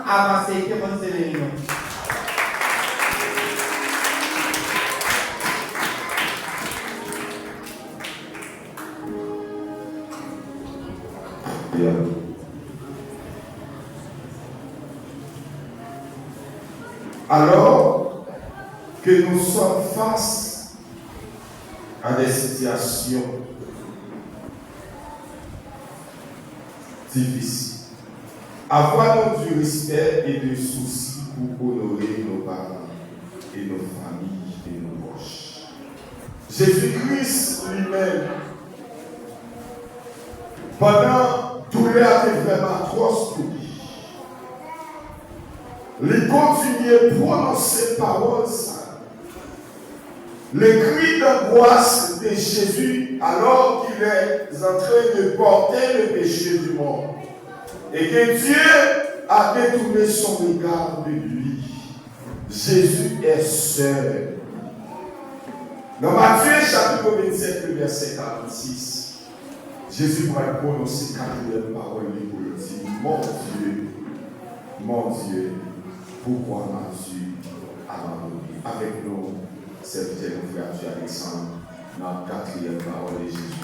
d'avancer. Que bon Dieu les nous. Bien. Alors que nous sommes face à des situations difficiles. Avoir du respect et du souci pour honorer nos parents et nos familles et nos proches. Jésus-Christ lui-même, pendant douleur était vraiment atroce pour lui, il continuait à prononcer paroles saintes. Le cri d'angoisse de Jésus alors qu'il est en train de porter le péché du monde. Et que Dieu a détourné son regard de lui. Jésus est seul. Dans Matthieu chapitre 27, le verset 46, Jésus va prononcer quatrième parole pour lui dire, mon Dieu, pourquoi m'as-tu abandonné? Avec nous, serviteur de frère Alexandre, dans la quatrième parole de Jésus.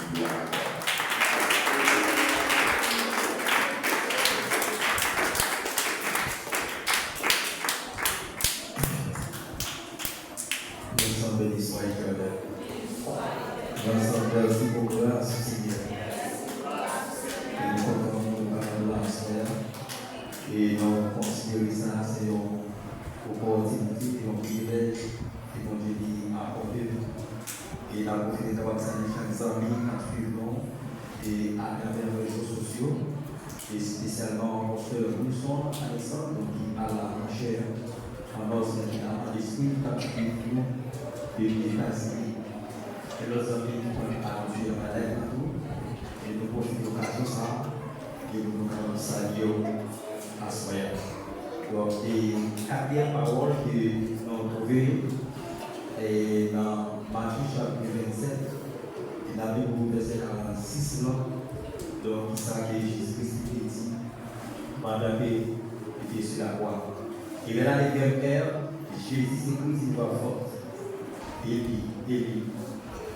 Béni soit éternel. L'ensemble aussi pour grâce, Seigneur. Et nous comptons par la soeur. Et nous considérons ça, c'est une opportunité et un privilège que nous devons apporter. Et nous avons profité d'avoir salué chaque ami à suivre et à travers les réseaux sociaux. Et spécialement mon frère Mousson Alexandre, qui a la recherche en ordre en l'esprit, qui et les États-Unis. Et nos amis qui ont allongé la maladie et tout. Et nous profitons de l'occasion ça. Et nous saluons à ce moment. Donc, et quatrième parole que nous avons trouvée dans Matthieu chapitre 27, il a vu au verset 46 là. Donc, il s'agit que Jésus-Christ dit pendant qu'il était sur la croix. Et là, les deux pères, Jésus-Christ une voix forte. Élie,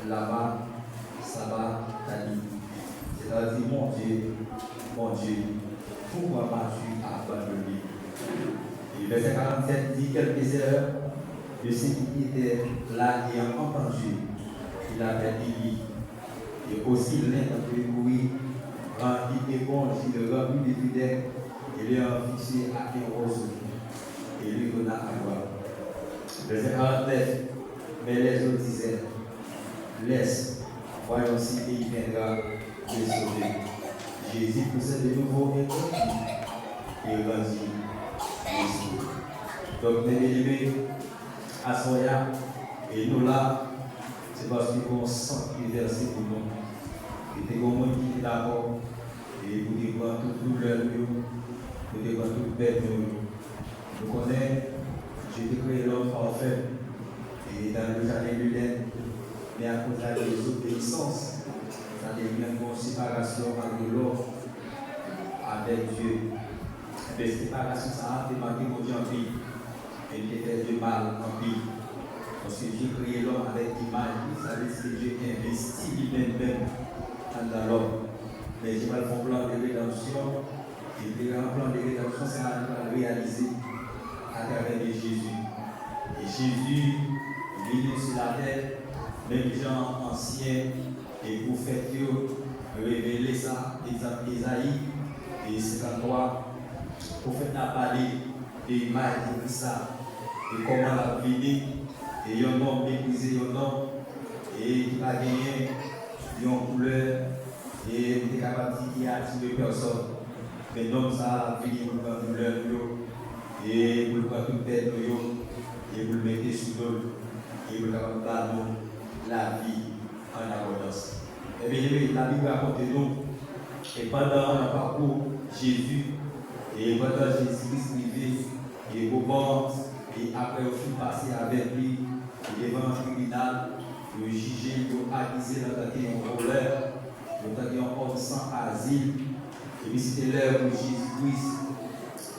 là-bas, Saba, Tali. C'est-à-dire, mon Dieu, pourquoi m'as-tu abandonné? Et le verset 47 dit quelques heures de ceux qui étaient là ayant entendu, il avait Élie. Et aussi l'un d'entre eux courit, remplit d'éponges, il remplit de fidèles, et lui a fixé à un roseau, et lui donna à boire. Verset 49. Mais les autres disaient, laisse, voyons si il viendra te sauver. Jésus poussait de nouveau un cri et rendit Jésus. Donc, mes bien-aimés, à Soya, et nous là, c'est parce qu'on sent qu'il est versé pour nous. Et des gens qui sont d'accord, et vous dévoilez toute douleur, vous dévoilez toute bête. Nous connaissons, j'ai déclaré l'homme parfait. Et dans le jardin de l'Éden, mais à cause de la désobéissance, ça devient une séparation entre l'homme avec Dieu. Mais cette séparation, ça a demandé mon Dieu en vie. Et il fait du mal en vie. Parce que Dieu créé l'homme avec l'image, ça veut dire que Dieu investit lui-même dans l'homme. Mais Dieu va faire un plan de rédemption. Et le plan de rédemption, ça va réaliser à travers Jésus. Et Jésus, venu sur la terre, même gens anciens et prophètes révéler ça, exemple Isaïe et 53, le prophète a parlé de l'image de Christ et comment la vie et un homme méprisé, un homme et qui va gagner une couleur et qui est capable de attirer personne. Mais l'homme ça a fini pour faire une couleur et pour le prendre toute tête et pour le mettre sur l'eau. Et vous avez la vie en abondance. Et bien, la Bible raconte nous, et pendant le parcours, Jésus, et pendant Jésus-Christ privé, et au bord, et après au fil passé avec lui, devant un tribunal, le juger, le accuser dans un voleur, dans un homme sans asile. Et puis c'était l'heure où Jésus-Christ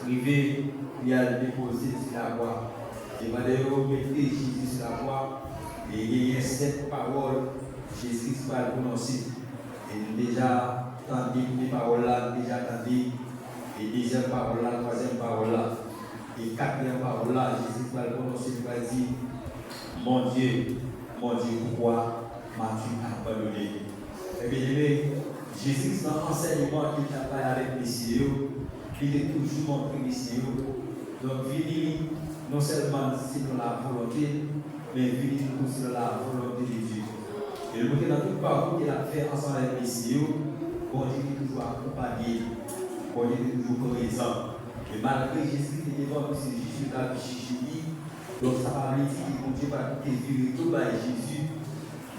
privé, il a déposé sur la croix. Et Madéo mettait Jésus sur la croix et il y a 7 paroles Jésus va prononcer. Et déjà entendu les paroles là, déjà entendu et deuxième parole là, troisième parole là, et quatrième parole là, Jésus va prononcer, il va dire mon Dieu, pourquoi m'as-tu abandonné? Et bien aimé, Jésus, dans l'enseignement qu'il a fait avec messieurs, il est toujours montré messieurs. Donc, venir non seulement selon la volonté, mais venir aussi selon la volonté de Dieu. Et le côté dans tout parcours qu'il a fait ensemble avec messieurs, bon Dieu est toujours accompagné, bon Dieu est toujours présent. Et malgré Jésus qui est devant nous, c'est Jésus qui a Jésus. Donc ça va dire que mon Dieu va vivre tout par Jésus,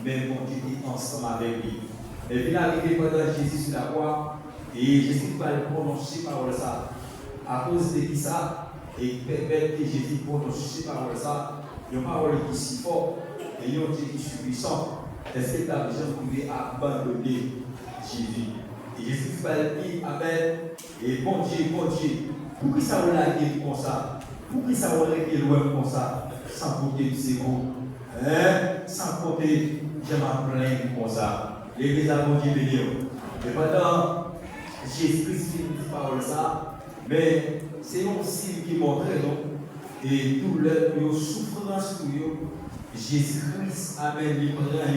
mais mon Dieu est ensemble avec lui. Et puis l'arrivée pendant Jésus sur la croix, et Jésus va le prononcer parole ça. À cause de ça, et permettre que Jésus prononce parole ça, une parole qui est si forte, et un Dieu qui est puissant. Est-ce que tu as besoin de abandonner Jésus? Et Jésus va le dire, Amen, et bon Dieu, pourquoi ça va l'aller comme ça? Pourquoi ça va aller loin comme ça? Sans compter du secours, sans compter, je m'en plains comme ça. L'église a bon Dieu béni. Et pendant Jésus-Christ dit parole ça, mais c'est un signe qui montre nous, et tout leur souffrance pour eux, Jésus-Christ amène les bras.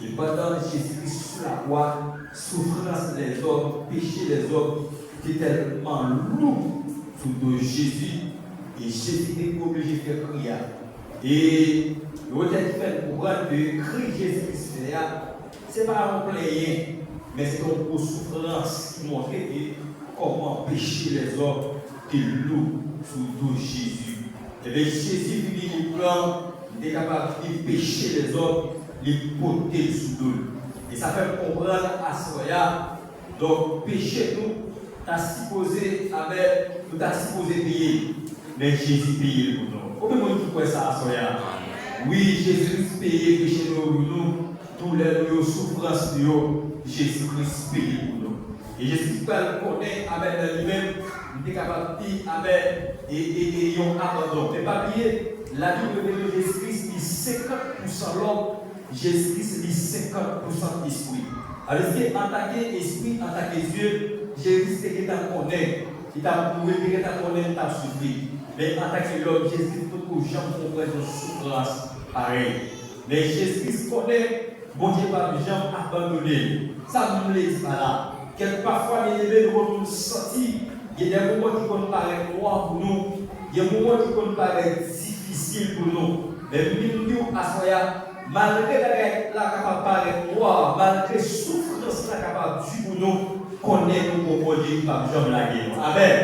Et pendant Jésus-Christ sur la croix, souffrance des hommes, péché des hommes, qui est tellement lourd sous de Jésus, et Jésus est obligé de faire prière. Et le fait pour rendre de crier Jésus-Christ, ce n'est pas un plaisir, mais c'est une souffrance qui montre comment pécher les hommes qui louent sous de Jésus. Et bien Jésus lui prend, il est capable de pécher les hommes, les porter sous d'eux. Et ça fait comprendre à Soya, donc péché nous, t'as supposé avec, nous t'as supposé payer, mais Jésus paye pour nous. Comment on dit ça à Soya? Oui, Jésus paye péché nous pour nous, tous les souffrances de nous, Jésus-Christ paye pour nous. Et Jésus connaît avec lui-même, il est capable de dire avec et un abandon. Mais pas oublier, la Bible de Jésus-Christ dit 50% l'homme, Jésus-Christ dit 50% esprit. Alors, c'est en tant qu'esprit, en tant que Dieu, Jésus-Christ est en connaît. Il t'a prouvé, il t'a connaît, il t'a souffert. Mais en tant que l'homme, Jésus-Christ, tout le gens comprennent une souffrance pareille. Mais Jésus-Christ connaît, bon Dieu, pas de gens abandonnés. Ça nous laisse pas là. Parfois, nous nous sentir, il y a des moments qui nous paraissent noirs pour nous, il y a des moments qui nous paraissent difficiles pour nous. Mais nous, à Soya, malgré la capacité de noir, malgré la souffrance la capacité pour nous, connaît nous pour Dieu qui va jamais la guerre. Amen.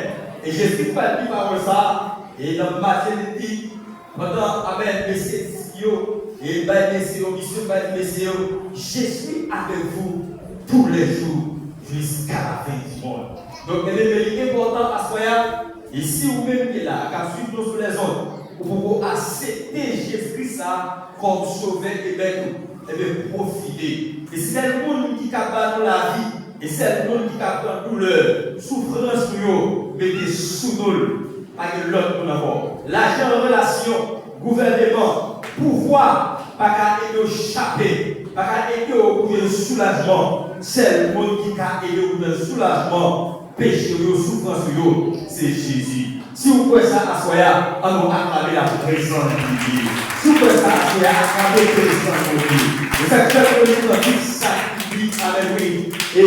Et Jésus va dire par ça, et dans Matthieu il dit, pendant Amen, messieurs, et messieurs, je suis avec vous tous les jours jusqu'à la fin du monde. Donc, il est important à Soya, et si vous-même êtes là, qu'à suivre nous sur les autres, vous pouvez accepter Jésus-Christ comme sauveur et bien profiter. Et c'est le monde qui capte la vie, et c'est le monde qui capte la douleur, souffrance pour vous, mettez sous nous, pas que l'autre pour n'importe. L'argent en relation, gouvernement, pouvoir, pas qu'à aider au chaper, pas qu'à aider au soulagement. C'est le monde qui a aidé au soulagement, péché ou souffrance, c'est Jésus. Si vous pouvez ça à Soya, on va acclamer la présence de Dieu. Si vous pouvez ça à Soya, acclamer la présence de Dieu. Le facteur de l'Église s'active avec lui et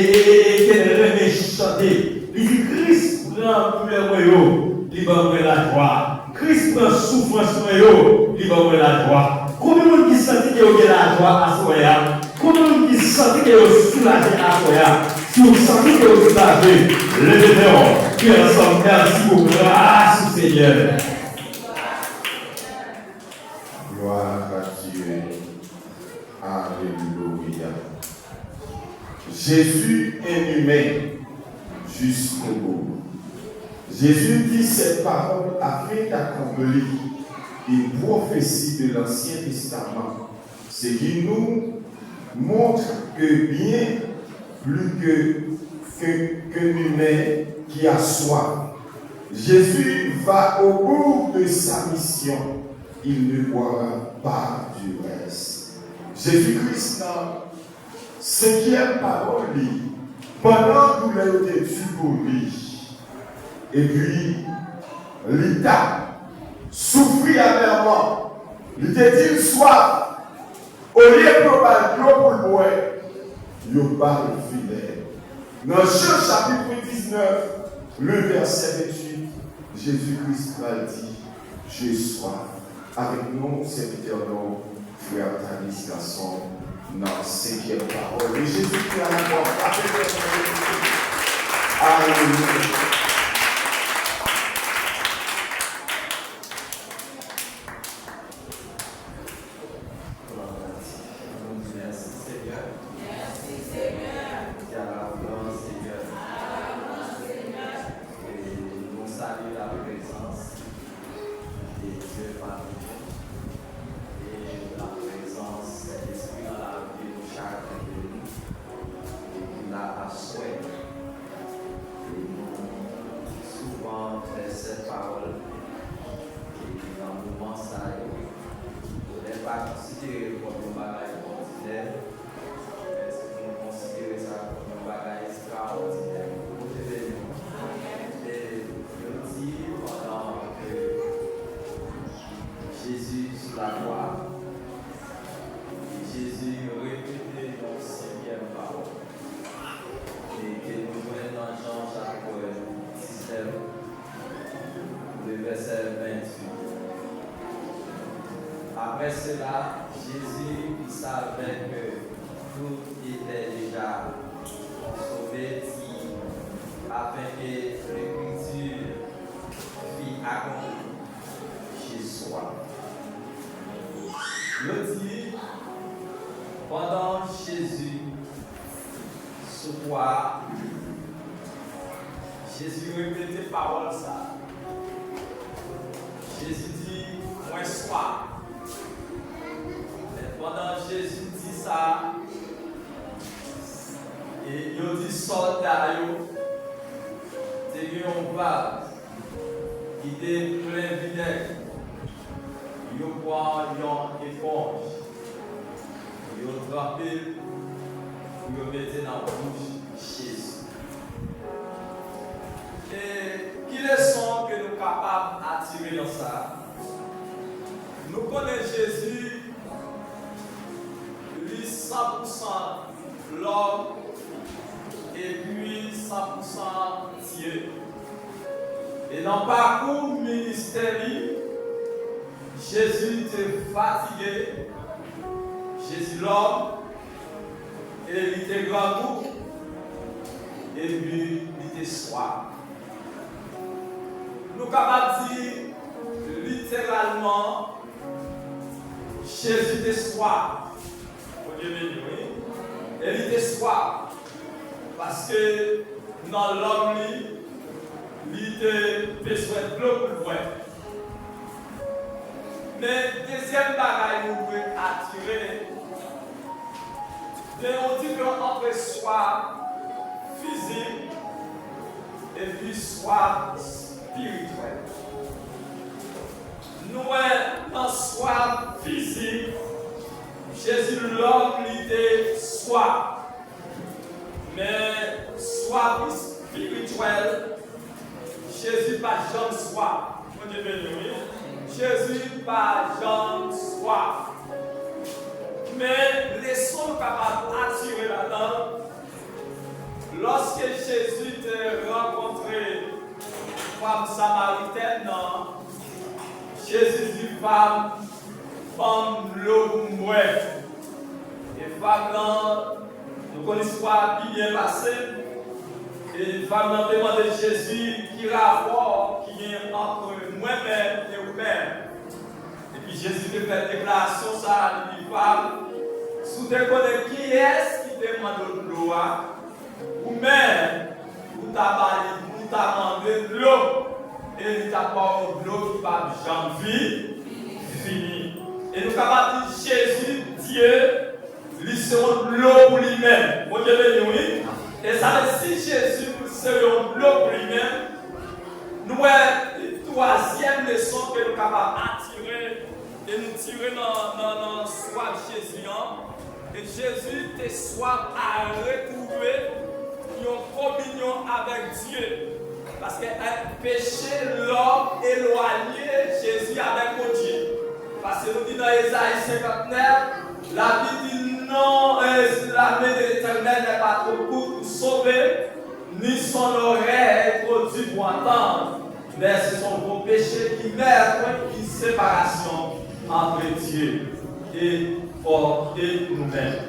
qu'elle remet chanter. Il dit Christ prend tous les royaumes, il va ouvrir la joie. Christ prend souffrance royaume, il va ouvrir la joie. Combien de monde qui sentit qu'il y a la joie à Soya? Combien de monde qui sentit qu'il y a soulagé à Soya? Si vous sentez que vous avez levez-vous, puis ensemble, merci pour grâce, Seigneur. Gloire à Dieu. Alléluia. Jésus est humain jusqu'au bout. Jésus dit cette parole afin d'accomplir une prophétie de l'Ancien Testament, ce qui nous montre que bien plus qu'un humain qui a soif. Jésus va au bout de sa mission. Il ne boira pas du reste. Jésus-Christ, dans 5e parole, pendant que l'on était dû pour lui, et puis l'État souffrit amèrement, Il te dit soif. Au lieu de l'eau pour le boire, il bat le filet. Dans Jean chapitre 19, le verset 28, Jésus-Christ va dire, j'ai soif. Avec nous, serviteurs, nos frères, Tanis, garçons, dans la 5e parole. Et Jésus-Christ a encore frappé. Alléluia. Après cela, Jésus il savait que tout était déjà sauvé afin que l'écriture fût accomplie chez soi. Le dit, pendant Jésus se voit, Jésus répétait parole ça. Jésus dit, moi soif. Pendant Jésus dit ça, et il dit soldat, il y a un vase qui était plein de vinaigre. Il prend une éponge, il trempe, il met dans la bouche Jésus. Et qui leçon que nous sommes capables d'attirer dans ça? Nous connaissons Jésus. 100% l'homme et puis 100% Dieu. Et dans le parcours ministériel, Jésus était fatigué, Jésus l'homme, et il était grand, et puis il était soif. Nous sommes capables de dire littéralement, Jésus était soif. Et il était soif parce que dans l'homme, il était besoin de l'eau pour le boire. Mais deuxième bagaille nous pouvons attirer, on dit entre soif physique et puis soif spirituel. Nous dans soif physique. Jésus, l'homme, il était soif. Mais soif spirituel, Jésus pas jamais soif. Jésus pas jamais soif. Mais les sons capables d'attirer là-dedans, lorsque Jésus t'a rencontré femme samaritaine, Jésus dit femme, l'eau pour moi. Et femme là, nous connaissons pas bien passé. Et femme là demande à Jésus qui rapport qui est entre moi-même et vous-même. Et puis Jésus fait une déclaration ça, il dit femme, si tu connais qui est-ce qui demande de l'eau, ou-même, vous t'avez demandé de l'eau. Et il t'a pas de l'eau qui va jamais fini. Et nous sommes capables de dire Jésus, Dieu, lui seront l'eau pour lui-même. Vous voyez, oui. Et ça veut dire si Jésus seront l'eau pour lui-même, nous avons une troisième leçon que nous sommes capables d'attirer et nous tirer dans le soif de Jésus. Et Jésus était soif à retrouver une communion avec Dieu. Parce que péché l'homme éloigné Jésus avec mon Dieu. Parce que nous disons dans Ésaïe 59, la Bible dit non, la main de l'Éternel n'est pas trop courte pour sauver, ni son oreille trop dure pour entendre. Mais ce sont vos péchés qui mettent une séparation entre Dieu et nous-mêmes.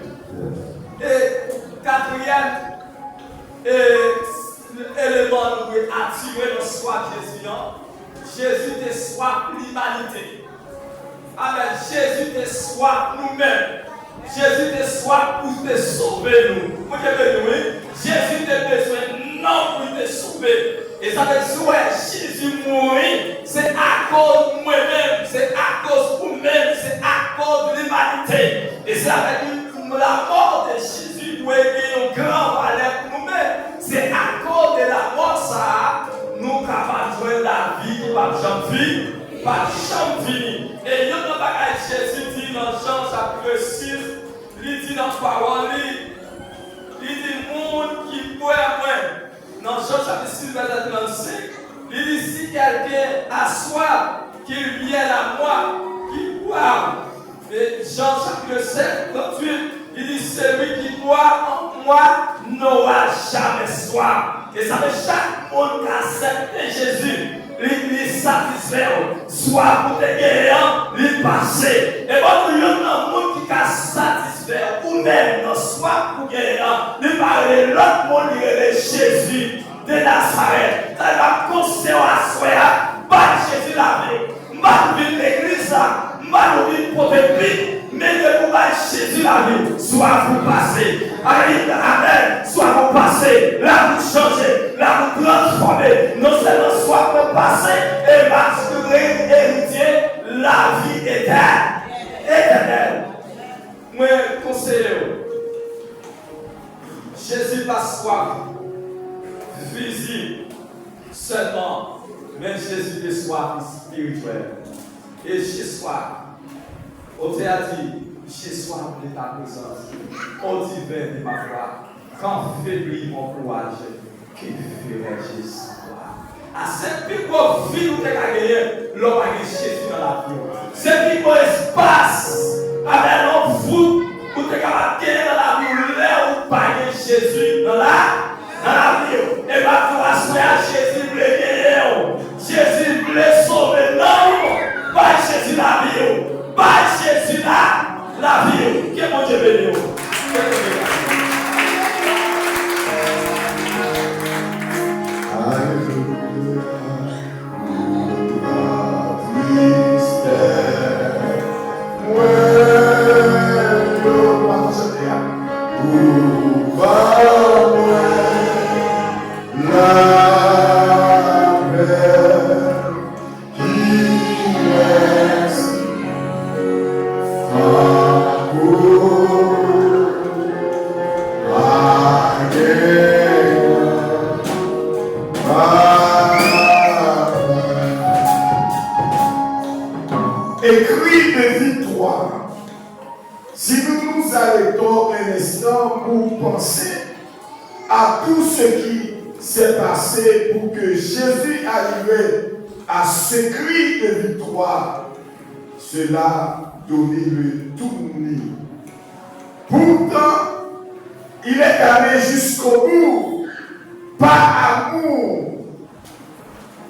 Et quatrième élément nous est attiré dans soi Jésus. Jésus te soit l'humanité. Amen. Jésus te soit nous-mêmes. Jésus te soit pour te sauver nous. Vous devez nous. Jésus te besoin non pour te sauver. Et ça veut dire que Jésus mourit, c'est à cause de moi-même, c'est à cause de vous-même, c'est à cause de l'humanité. Et ça veut dire que la mort de Jésus doit être un grand valeur pour nous-mêmes. C'est à cause de la mort ça, nous capables de jouer la vie qui va jamais pas jamais. Et il y a un bagage Jésus dit dans Jean chapitre 6, il dit dans la parole, il dit monde qui boit moins. Dans Jean chapitre 6, verset 35, il dit si quelqu'un a soif, qu'il vienne à moi, qu'il boive. Et Jean chapitre 7, 38, il dit celui qui boit en moi n'aura jamais soif. Et ça veut chaque monde qui accepte Jésus, il satisfait, soit pour te guérir, il passer. Et bon, il y a un monde qui a satisfait, ou même, soit pour guérir, il parle l'autre monde, il est Jésus de Nazareth. Ça va conseiller à soi, pas Jésus la vie, pas de l'église, pas de prophète. Mais de vous Jésus la vie, soit vous passez. Amen. Soit vous passez. Là vous changez. Là vous transformez. Non seulement soit vous passez et masquerez héritier la vie éternelle. Moi, conseiller. Jésus passe soif. Visible seulement. Mais Jésus est soif spirituel. Et chez soi. On t'a dit, chez soi, de ta présence, au divin de ma foi, quand faiblit mon courage, que ferait Jésus? À cette plus grosse vie où tu as gagné, l'homme a gagné Jésus dans la vie. C'est plus gros espace, avec l'homme fou, où tu as gagné dans la vie, là où tu as gagné Jésus dans la vie. Et ma foi, c'est Jésus voulait gagner. Jésus voulait sauver. Non, pas Jésus la vie. Pas Jésus la vie. Que mon Dieu bénisse. Écrit de victoire. Si nous nous arrêtons un instant pour penser à tout ce qui s'est passé pour que Jésus arrive à ce cri de victoire, cela donnait le tournis. Pourtant, il est allé jusqu'au bout, par amour.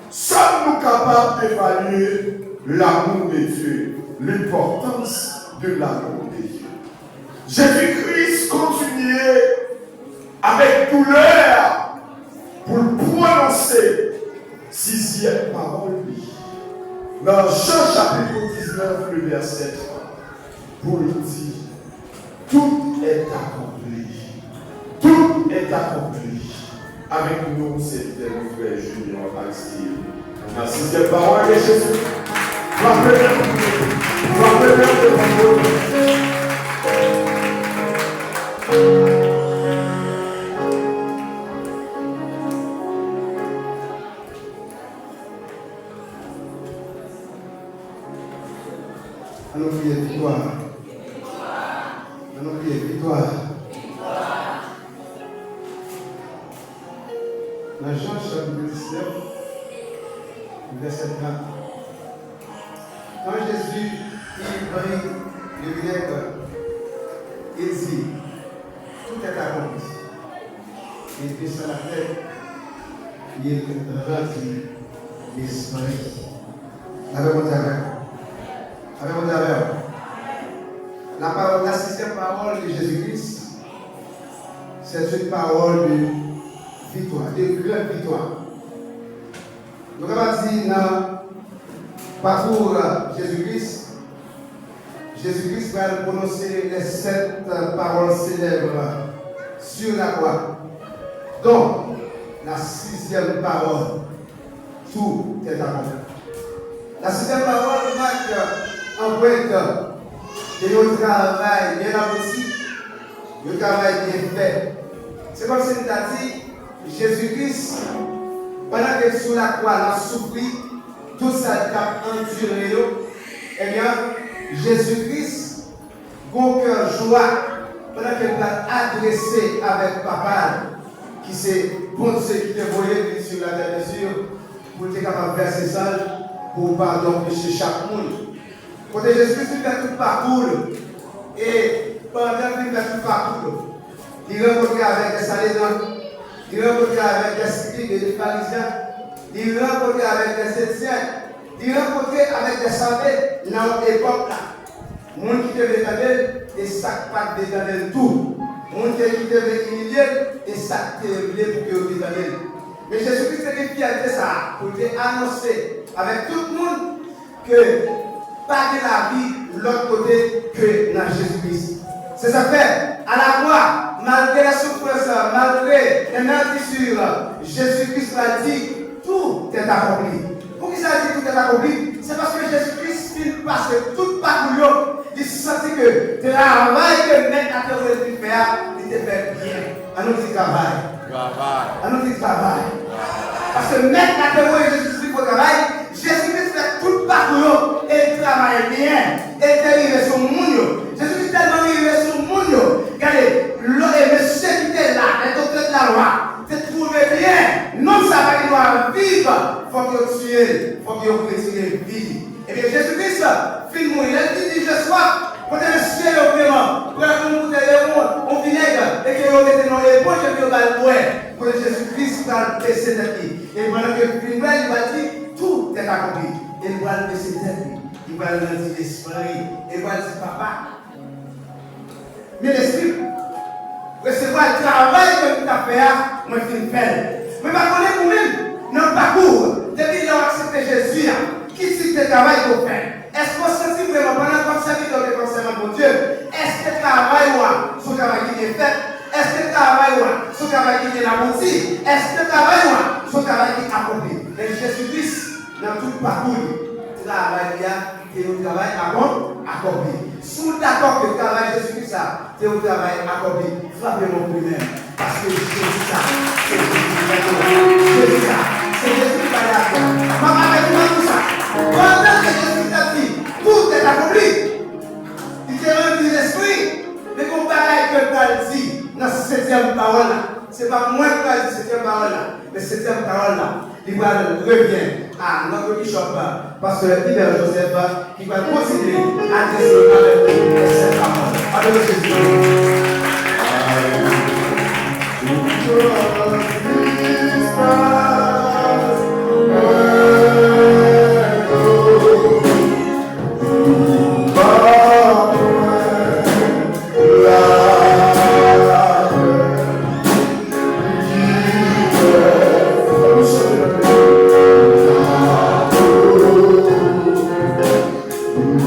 Sommes-nous capables d'évaluer l'amour de Dieu, l'importance de l'amour de Dieu? Jésus-Christ continuait avec douleur pour prononcer sixième parole. Dans Jean chapitre 19, le verset 3, pour lui dire, tout est accompli. Tout est accompli. Avec nous, c'était mon frère Junior Aristide. La sixième parole de Jésus. Allons prier victoire. Allons prier victoire. Dans Jean chapitre 19, verset 30. Quand Jésus l'esprit de bien-être, il dit, tout est accompli. Il descend la tête, il remplit l'esprit. Avec mon avec. La sixième parole de Jésus-Christ, c'est une parole de victoire, de grande victoire. Nous avons dit dans le parcours Jésus-Christ, Jésus-Christ va prononcer les 7 paroles célèbres sur la croix. Donc, la sixième parole, tout est accompli. La sixième parole marque en pointe de notre travail bien abouti, le travail bien fait. C'est comme si nous avons dit, Jésus-Christ, pendant que sur la croix, il a souffert, tout ça a enduré, eh bien, Jésus-Christ, bon cœur joie, pendant qu'il a adressé avec Papa, qui c'est bon Dieu qui t'a envoyé sur la terre, bien sûr, pour être capable de verser ça, pour pardon péché chaque monde. Quand Jésus-Christ fait tout parcours, et pendant qu'il fait tout parcours, il rencontre avec des Salésiens, il rencontre avec des scribes et des pharisiens, il rencontre avec des Éthiopiens, il rencontre avec des savants dans l'époque là. Monde qui devait éternel et ça pas d'éternel tout. Monde qui devait humilier et ça devait pour que l'éternel. Mais Jésus-Christ était fier de ça pour annoncer avec tout le monde que pas de la vie l'autre côté que dans Jésus-Christ. C'est ça fait à la croix, malgré la souffrance, malgré les meurtrissures, Jésus-Christ a dit tout est accompli. Pour qui ça dit tout est accompli? C'est parce que Jésus-Christ passe tout parcours, il sentit que le travail que Maître a pu faire, il était fait bien. À nous dit travail. À nous dit travail. Parce que Maître a pu Jésus-Christ pour le travail, Jésus-Christ fait tout parcours et il travaille bien. Et il est arrivé sur le monde. Jésus-Christ est tellement arrivé sur le monde. Regardez, le monsieur qui était là, les docteurs de la loi, te trouvé bien. Non, ça va qu'il doit vivre. Il faut qu'il tue, il faut qu'il retire vie. Et bien Jésus-Christ, film il a dit je sois, quand le ciel est vraiment, pour qu'on bouteille on vinaigre, et que vous mettez dans les poches, et que vous allez boire. Quand Jésus-Christ va baisser tête. Et pendant que le film il va dire, tout est accompli. Il va baisser tête. Il va le dire l'esprit. Il va dire papa. Mais l'esprit, recevoir le travail que tu as fait, moi je le fais. Mais par contre, vous-même, dans le parcours, depuis que vous avez accepté Jésus, qui type de travail vous faites? Est-ce que vous sentez vraiment pendant que vous servez dans le concernant mon Dieu? Est-ce que le travail ou ce travail qui est fait? Est-ce que le travail ou ce travail qui est abouti? Est-ce que le travail ou ce travail qui est accompli? Et Jésus-Christ, dans tout le parcours, travail et le travail accompli. Sous d'accord que le travail Jésus-Christ, c'est le travail accompli. Frappez-moi lui-même. Parce que Jésus, c'est Jésus, c'est Jésus qui va y avoir. Maman, avec moi tout ça. Pendant que Jésus t'a dit, tout est accompli. Il te remplit l'esprit. Mais comparé que Paul dit dans cette septième parole là, c'est pas moi qui parle de cette septième parole là, mais cette septième parole là, il va revenir à notre bishop, pasteur Hubert Joseph, qui va continuer à dire avec cette parole. Avec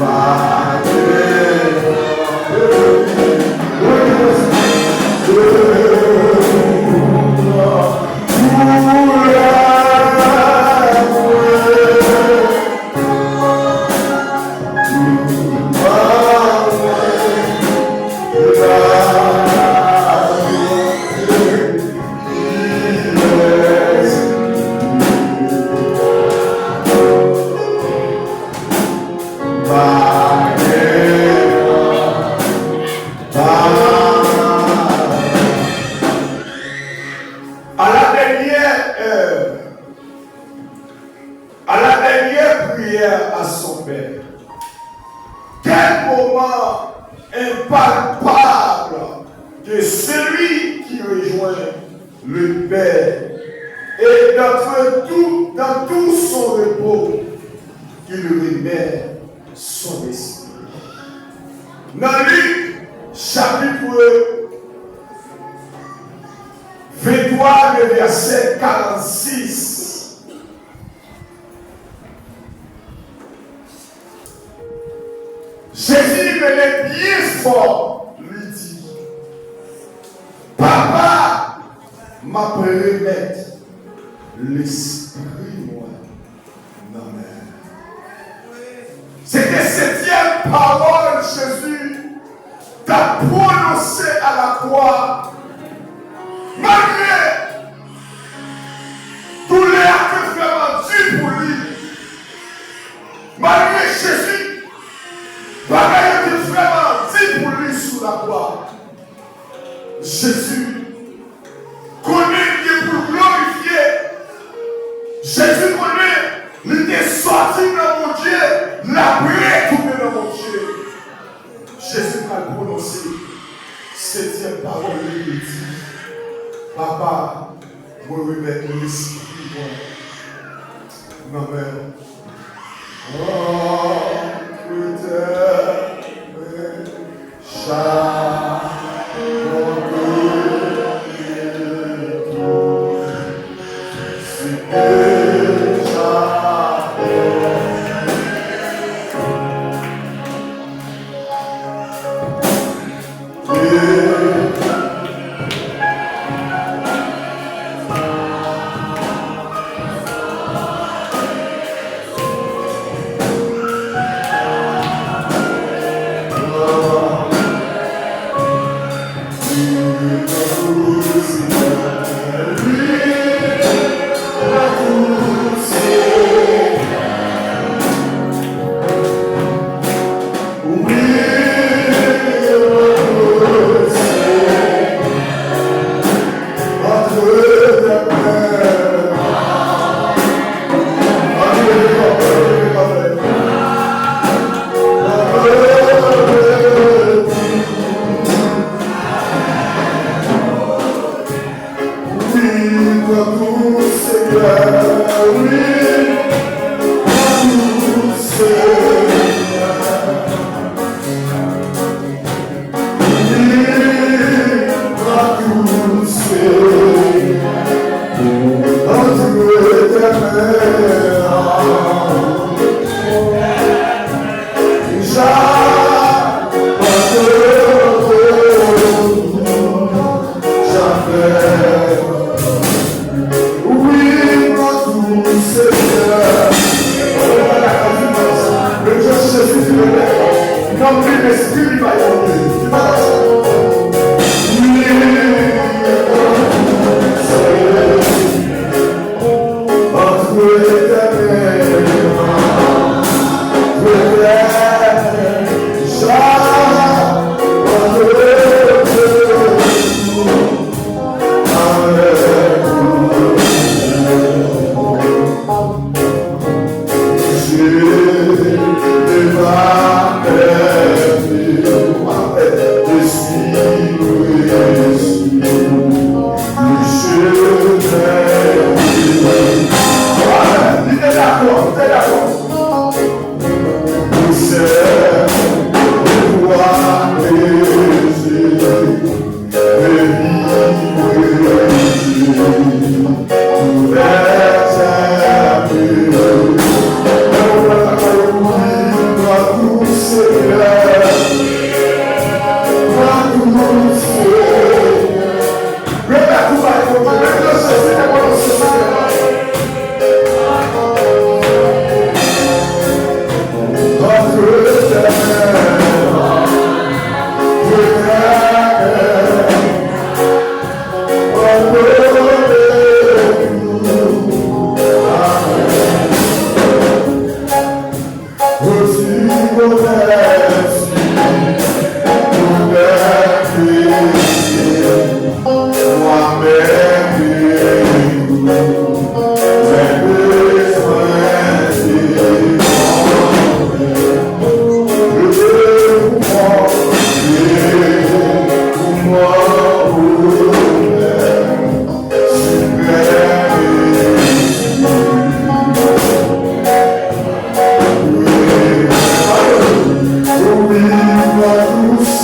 Bye. un moment impalpable que celui qui rejoint le Père et dans tout son repos, il remet son esprit. Dans Luc, chapitre 23, le verset 46. Jésus venait bien fort, lui dit, Papa m'a remettre l'esprit, moi. Amen. C'était septième parole, Jésus t'a prononcé à la croix. Malgré tous les actes vraiment durs pour lui, malgré Jésus, malgré que vraiment dit pour lui sous la croix, Jésus connaît Dieu pour glorifier. Jésus connaît, il est sorti dans mon Dieu, la retourné dans mon Dieu. Jésus a prononcé septième parole, il dit, Papa, me remettre l'esprit, moi. Amen. Oh, éternel,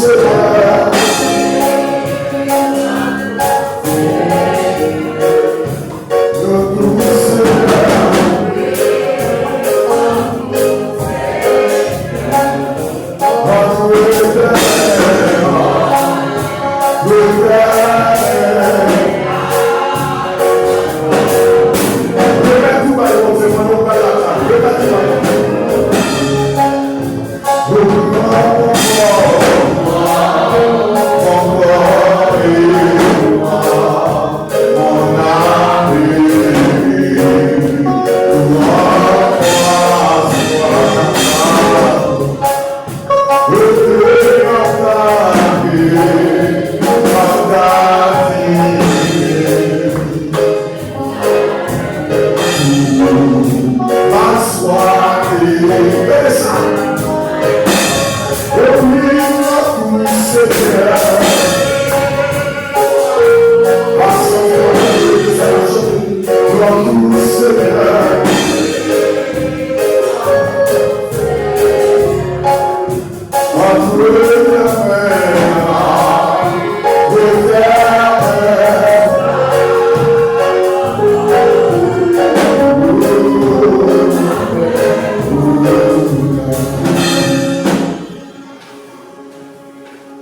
Seigneur.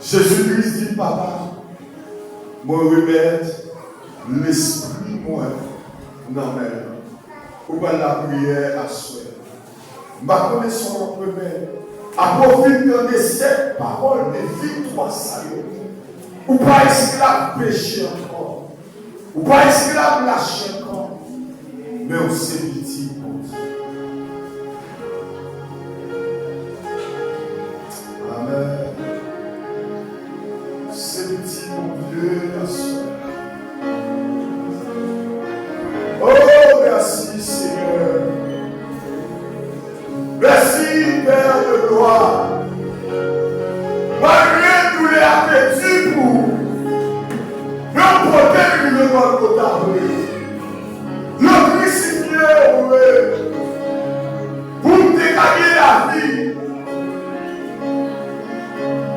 Jésus-Christ dit, papa, moi remettre l'esprit moi dans mes mains. Ou pas la prière à souhait. Ma connaissance en premier, à profiter de cette parole de victoire salée. Ou pas esclave péché encore. Ou pas esclave lâché encore. Mais on s'est dit pour Dieu. Amen. C'est petit mon Dieu, la soeur. Oh, merci Seigneur. Merci Père de gloire. Malgré tous les appétits pour le protéger de notre côté. Le crucifié, pour me dégager la vie.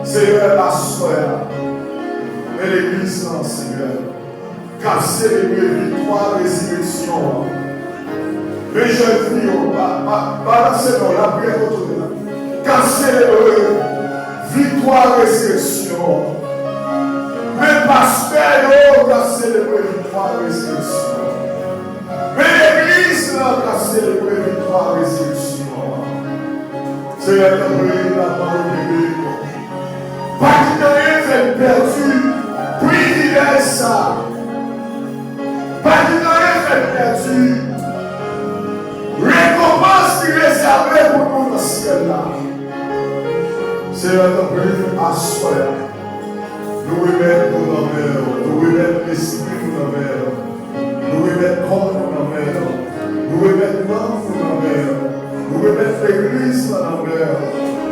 Seigneur, la soeur. Et l'église, non, Seigneur, car célébrer victoire, résurrection. Mais je dis, balancez-nous la prière autour de là. Car célébrer victoire, résurrection. Mais pasteur, car célébrer victoire, résurrection. Mais l'église, car célébrer victoire, résurrection. Seigneur, la parole de Dieu. Pas qu'il n'y ait rien perdu. Privilège ça. Pas qu'il n'aurait fait perdu. Récompense qui réservée pour nous dans le ciel là. Seigneur, ton prie à soi. Nous remettons nos nombreux. Nous remettons l'esprit nos nombreux. Nous remettons corps nos nombreux. Nous remettons l'âme nos nombreux. Nous remettons l'église nos nombreux.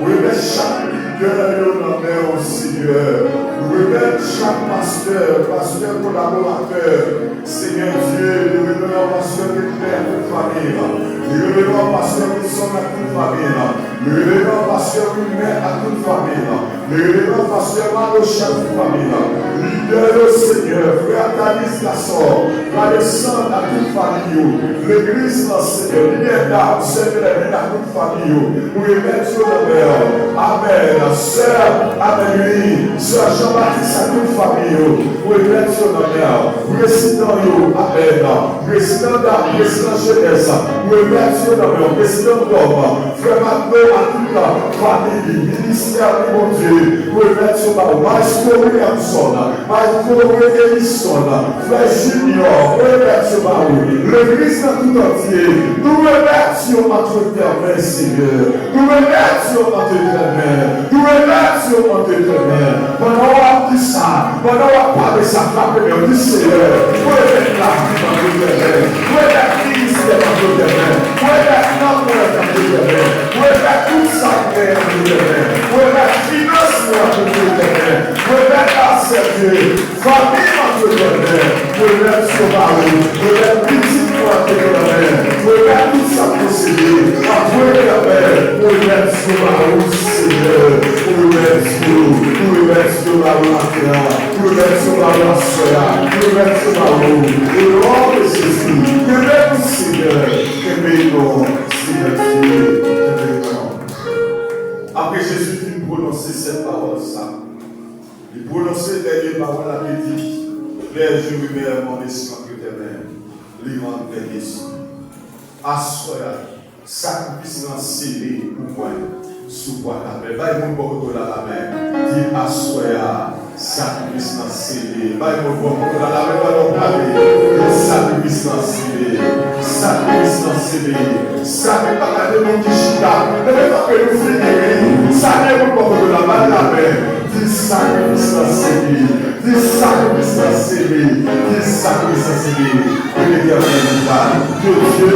Nous remettons chaque leader nos nombreux au Seigneur. Nous remettons chaque pasteur collaborateur. Seigneur Dieu, nous remettons pasteur qui père toute famille. Nous remettons pasteur qui sont à toute famille. Nous remettons pasteur qui met à toute famille. Nous remettons pasteur à chaque famille. Leader au Seigneur, frère Tanis Lassor, va descendre à toute famille. L'église, Seigneur, lumière d'âme, Seigneur, à toute famille. Nous remettons sur le Père. Amen. Sœur Amélie, Sœur Jean-Baptiste, à toute famille. Nous remettons sur le Père. Président, Amen. Président d'âme, président jeunesse. Nous remettons sur le Père. Président d'homme. Frère Mathieu, à toute la famille, ministère de mon Dieu. Nous remettons sur le Père. Maestro Williamson, Maestro Ellison, Frère Junior, nous remettons sur le Père. L'église dans tout entier. Nous remettons entre tes mains, Seigneur. Nous remettons entre tes mains. Nous remettons entre tes mains. Pendant qu'on dit ça, pendant qu'on parle de ça, frappez-le, du Seigneur. Vous remettez la vie dans tes mains. Vous remettez la ministère dans tes mains. Vous remettez l'amour dans tes mains. Vous remettez tout ça dans tes mains. Vous remettez la finance dans tes mains. Vous remettez la servir. Famille dans tes mains. Vous remettez sur la roue. Vous remettez petit dans tes mains. Vous remettez tout ça posséder. Après la paix, vous remettez sur la roue, Seigneur. Vous remettez sur parole à soi. Que merci parole. Au nom de Jésus. Que même Seigneur. Que bénissons, Seigneur Dieu. Que bénissons. Après Jésus qui prononcer cette parole, ça. Il prononçait dernière parole à midi. Père, je remets mon esprit que tes mains. Lui rend dernier esprit. Assoya, sacrifice scellé pour moi. Sous quoi ta main. Vaille mon bon dans la main. Dis assoya, sacrifice scellé. Vaille mon bon dans la main. Va parler. Sacrifice scellé. Sacrifice scellé. Sacrifice pas de mon kishika. Ne vais pas que nous finir. Sacrifice mon bon dans la main. Dis sacrifice scellé. Dis sacrifice scellé. Dis sacrifice scellé. Que l'Éternel nous parle. Que Dieu